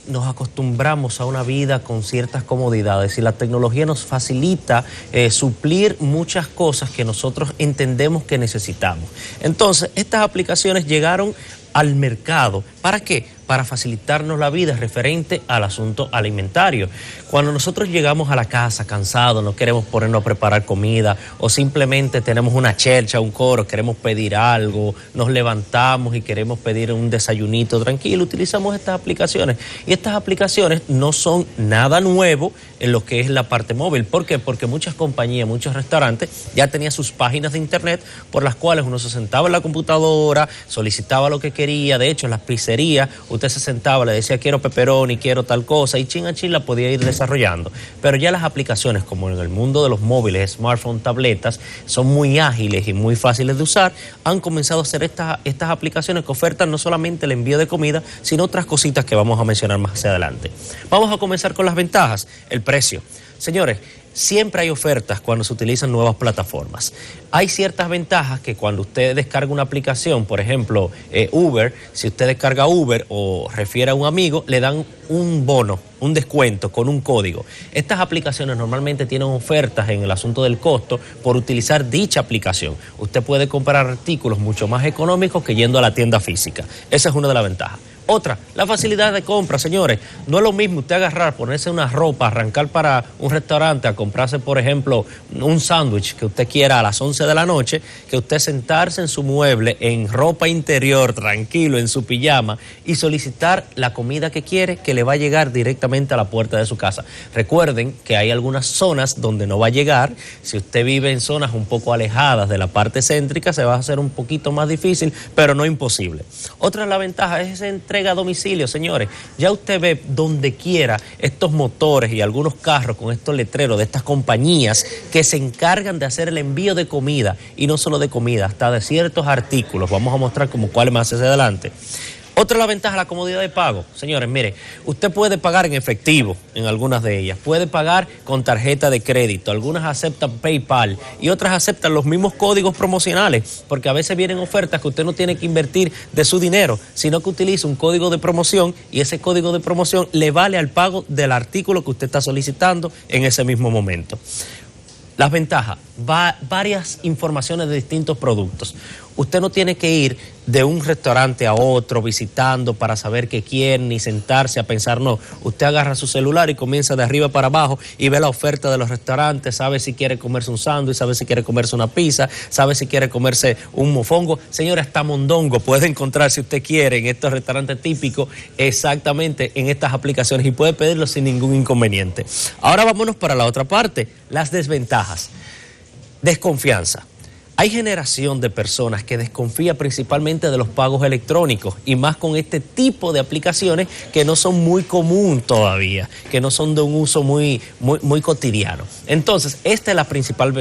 nos acostumbramos a una vida con ciertas comodidades y la tecnología nos facilita suplir muchas cosas que nosotros entendemos que necesitamos. Entonces, estas aplicaciones llegaron al mercado. ¿Para qué? Para facilitarnos la vida referente al asunto alimentario. Cuando nosotros llegamos a la casa cansados, no queremos ponernos a preparar comida o simplemente tenemos una chercha, un coro, queremos pedir algo, nos levantamos y queremos pedir un desayunito tranquilo, utilizamos estas aplicaciones. Y estas aplicaciones no son nada nuevo en lo que es la parte móvil. ¿Por qué? Porque muchas compañías, muchos restaurantes ya tenían sus páginas de internet por las cuales uno se sentaba en la computadora, solicitaba lo que quería. De hecho, en las pizzerías usted se sentaba, le decía quiero pepperoni, quiero tal cosa y chin a chin la podía ir desarrollando. Pero ya las aplicaciones, como en el mundo de los móviles, smartphones, tabletas, son muy ágiles y muy fáciles de usar. Han comenzado a hacer estas aplicaciones que ofertan no solamente el envío de comida, sino otras cositas que vamos a mencionar más hacia adelante. Vamos a comenzar con las ventajas. El precio. Señores, siempre hay ofertas cuando se utilizan nuevas plataformas. Hay ciertas ventajas que cuando usted descarga una aplicación, por ejemplo, Uber, si usted descarga Uber o refiere a un amigo, le dan un bono, un descuento con un código. Estas aplicaciones normalmente tienen ofertas en el asunto del costo por utilizar dicha aplicación. Usted puede comprar artículos mucho más económicos que yendo a la tienda física. Esa es una de las ventajas. Otra, la facilidad de compra, señores. No es lo mismo usted agarrar, ponerse una ropa, arrancar para un restaurante a comprarse, por ejemplo, un sándwich que usted quiera a las 11 de la noche, que usted sentarse en su mueble, en ropa interior, tranquilo, en su pijama, y solicitar la comida que quiere, que le va a llegar directamente a la puerta de su casa. Recuerden que hay algunas zonas donde no va a llegar. Si usted vive en zonas un poco alejadas de la parte céntrica, se va a hacer un poquito más difícil, pero no imposible. Otra de las ventajas es entrega a domicilio, señores. Ya usted ve donde quiera estos motores y algunos carros con estos letreros de estas compañías que se encargan de hacer el envío de comida, y no solo de comida, hasta de ciertos artículos. Vamos a mostrar como cuáles más hacia adelante. Otra de las ventajas, la comodidad de pago. Señores, mire, usted puede pagar en efectivo en algunas de ellas, puede pagar con tarjeta de crédito, algunas aceptan PayPal y otras aceptan los mismos códigos promocionales, porque a veces vienen ofertas que usted no tiene que invertir de su dinero, sino que utiliza un código de promoción y ese código de promoción le vale al pago del artículo que usted está solicitando en ese mismo momento. Las ventajas, varias informaciones de distintos productos. Usted no tiene que ir de un restaurante a otro visitando para saber qué quiere, ni sentarse a pensar, no. Usted agarra su celular y comienza de arriba para abajo y ve la oferta de los restaurantes, sabe si quiere comerse un sándwich, sabe si quiere comerse una pizza, sabe si quiere comerse un mofongo. Señora, hasta mondongo puede encontrar, si usted quiere, en estos restaurantes típicos, exactamente en estas aplicaciones, y puede pedirlo sin ningún inconveniente. Ahora vámonos para la otra parte, las desventajas. Desconfianza. Hay generación de personas que desconfía principalmente de los pagos electrónicos, y más con este tipo de aplicaciones que no son muy común todavía, que no son de un uso muy cotidiano. Entonces, esta es la principal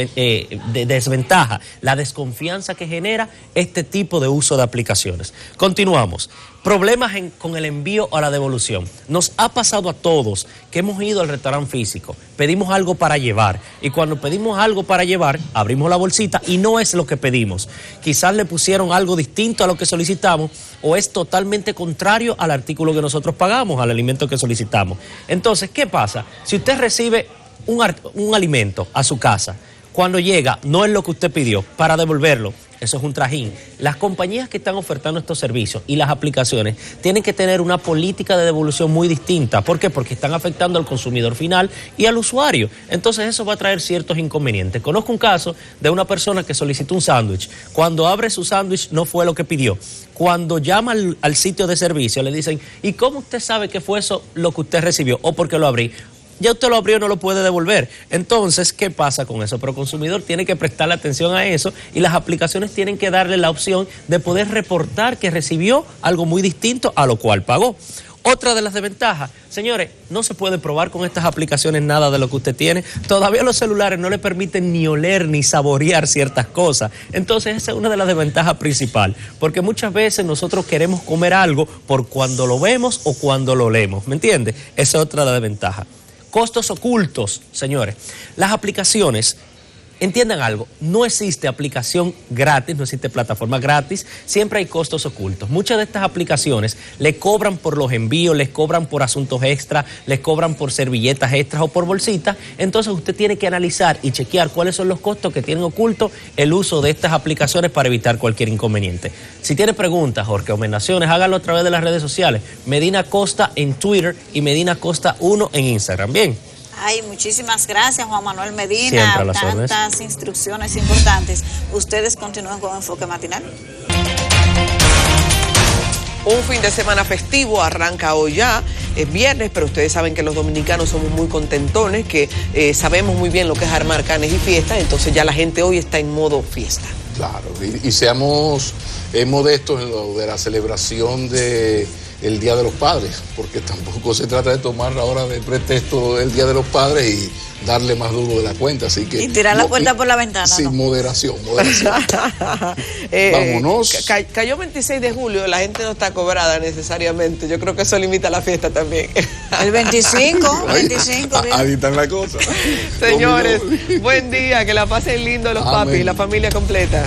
desventaja, la desconfianza que genera este tipo de uso de aplicaciones. Continuamos. Problemas con el envío o la devolución. Nos ha pasado a todos que hemos ido al restaurante físico, pedimos algo para llevar, y cuando pedimos algo para llevar, abrimos la bolsita y no es lo que pedimos. Quizás le pusieron algo distinto a lo que solicitamos, o es totalmente contrario al artículo que nosotros pagamos, al alimento que solicitamos. Entonces, ¿qué pasa? Si usted recibe un alimento a su casa, cuando llega no es lo que usted pidió, para devolverlo, eso es un trajín. Las compañías que están ofertando estos servicios y las aplicaciones tienen que tener una política de devolución muy distinta. ¿Por qué? Porque están afectando al consumidor final y al usuario. Entonces eso va a traer ciertos inconvenientes. Conozco un caso de una persona que solicitó un sándwich. Cuando abre su sándwich no fue lo que pidió. Cuando llama al sitio de servicio le dicen, ¿y cómo usted sabe que fue eso lo que usted recibió? ¿O porque lo abrí? Ya usted lo abrió y no lo puede devolver. Entonces, ¿qué pasa con eso? Pero el consumidor tiene que prestarle atención a eso, y las aplicaciones tienen que darle la opción de poder reportar que recibió algo muy distinto a lo cual pagó. Otra de las desventajas, señores, no se puede probar con estas aplicaciones nada de lo que usted tiene. Todavía los celulares no le permiten ni oler ni saborear ciertas cosas. Entonces esa es una de las desventajas principales, porque muchas veces nosotros queremos comer algo por cuando lo vemos o cuando lo leemos, ¿me entiende? Esa es otra de las desventajas. Costos ocultos, señores. Las aplicaciones, entiendan algo, no existe aplicación gratis, no existe plataforma gratis, siempre hay costos ocultos. Muchas de estas aplicaciones le cobran por los envíos, les cobran por asuntos extra, les cobran por servilletas extras o por bolsitas. Entonces usted tiene que analizar y chequear cuáles son los costos que tienen oculto el uso de estas aplicaciones para evitar cualquier inconveniente. Si tiene preguntas, Jorge, o recomendaciones, háganlo a través de las redes sociales. Medina Costa en Twitter y Medina Costa 1 en Instagram. Bien. Ay, muchísimas gracias, Juan Manuel Medina. Tantas instrucciones importantes. Ustedes continúan con Enfoque Matinal. Un fin de semana festivo arranca hoy ya, es viernes, pero ustedes saben que los dominicanos somos muy contentones, que sabemos muy bien lo que es armar canes y fiestas, entonces ya la gente hoy está en modo fiesta. Claro, y seamos modestos en lo de la celebración de el Día de los Padres, porque tampoco se trata de tomar ahora de pretexto el Día de los Padres y darle más duro de la cuenta, así que... Y tirar la puerta por la ventana. Sí, ¿no? moderación. Vámonos. Cayó 26 de julio, la gente no está cobrada necesariamente, yo creo que eso limita la fiesta también. El 25. Ahí está la cosa. Señores, buen día, que la pasen lindo los papis, la familia completa.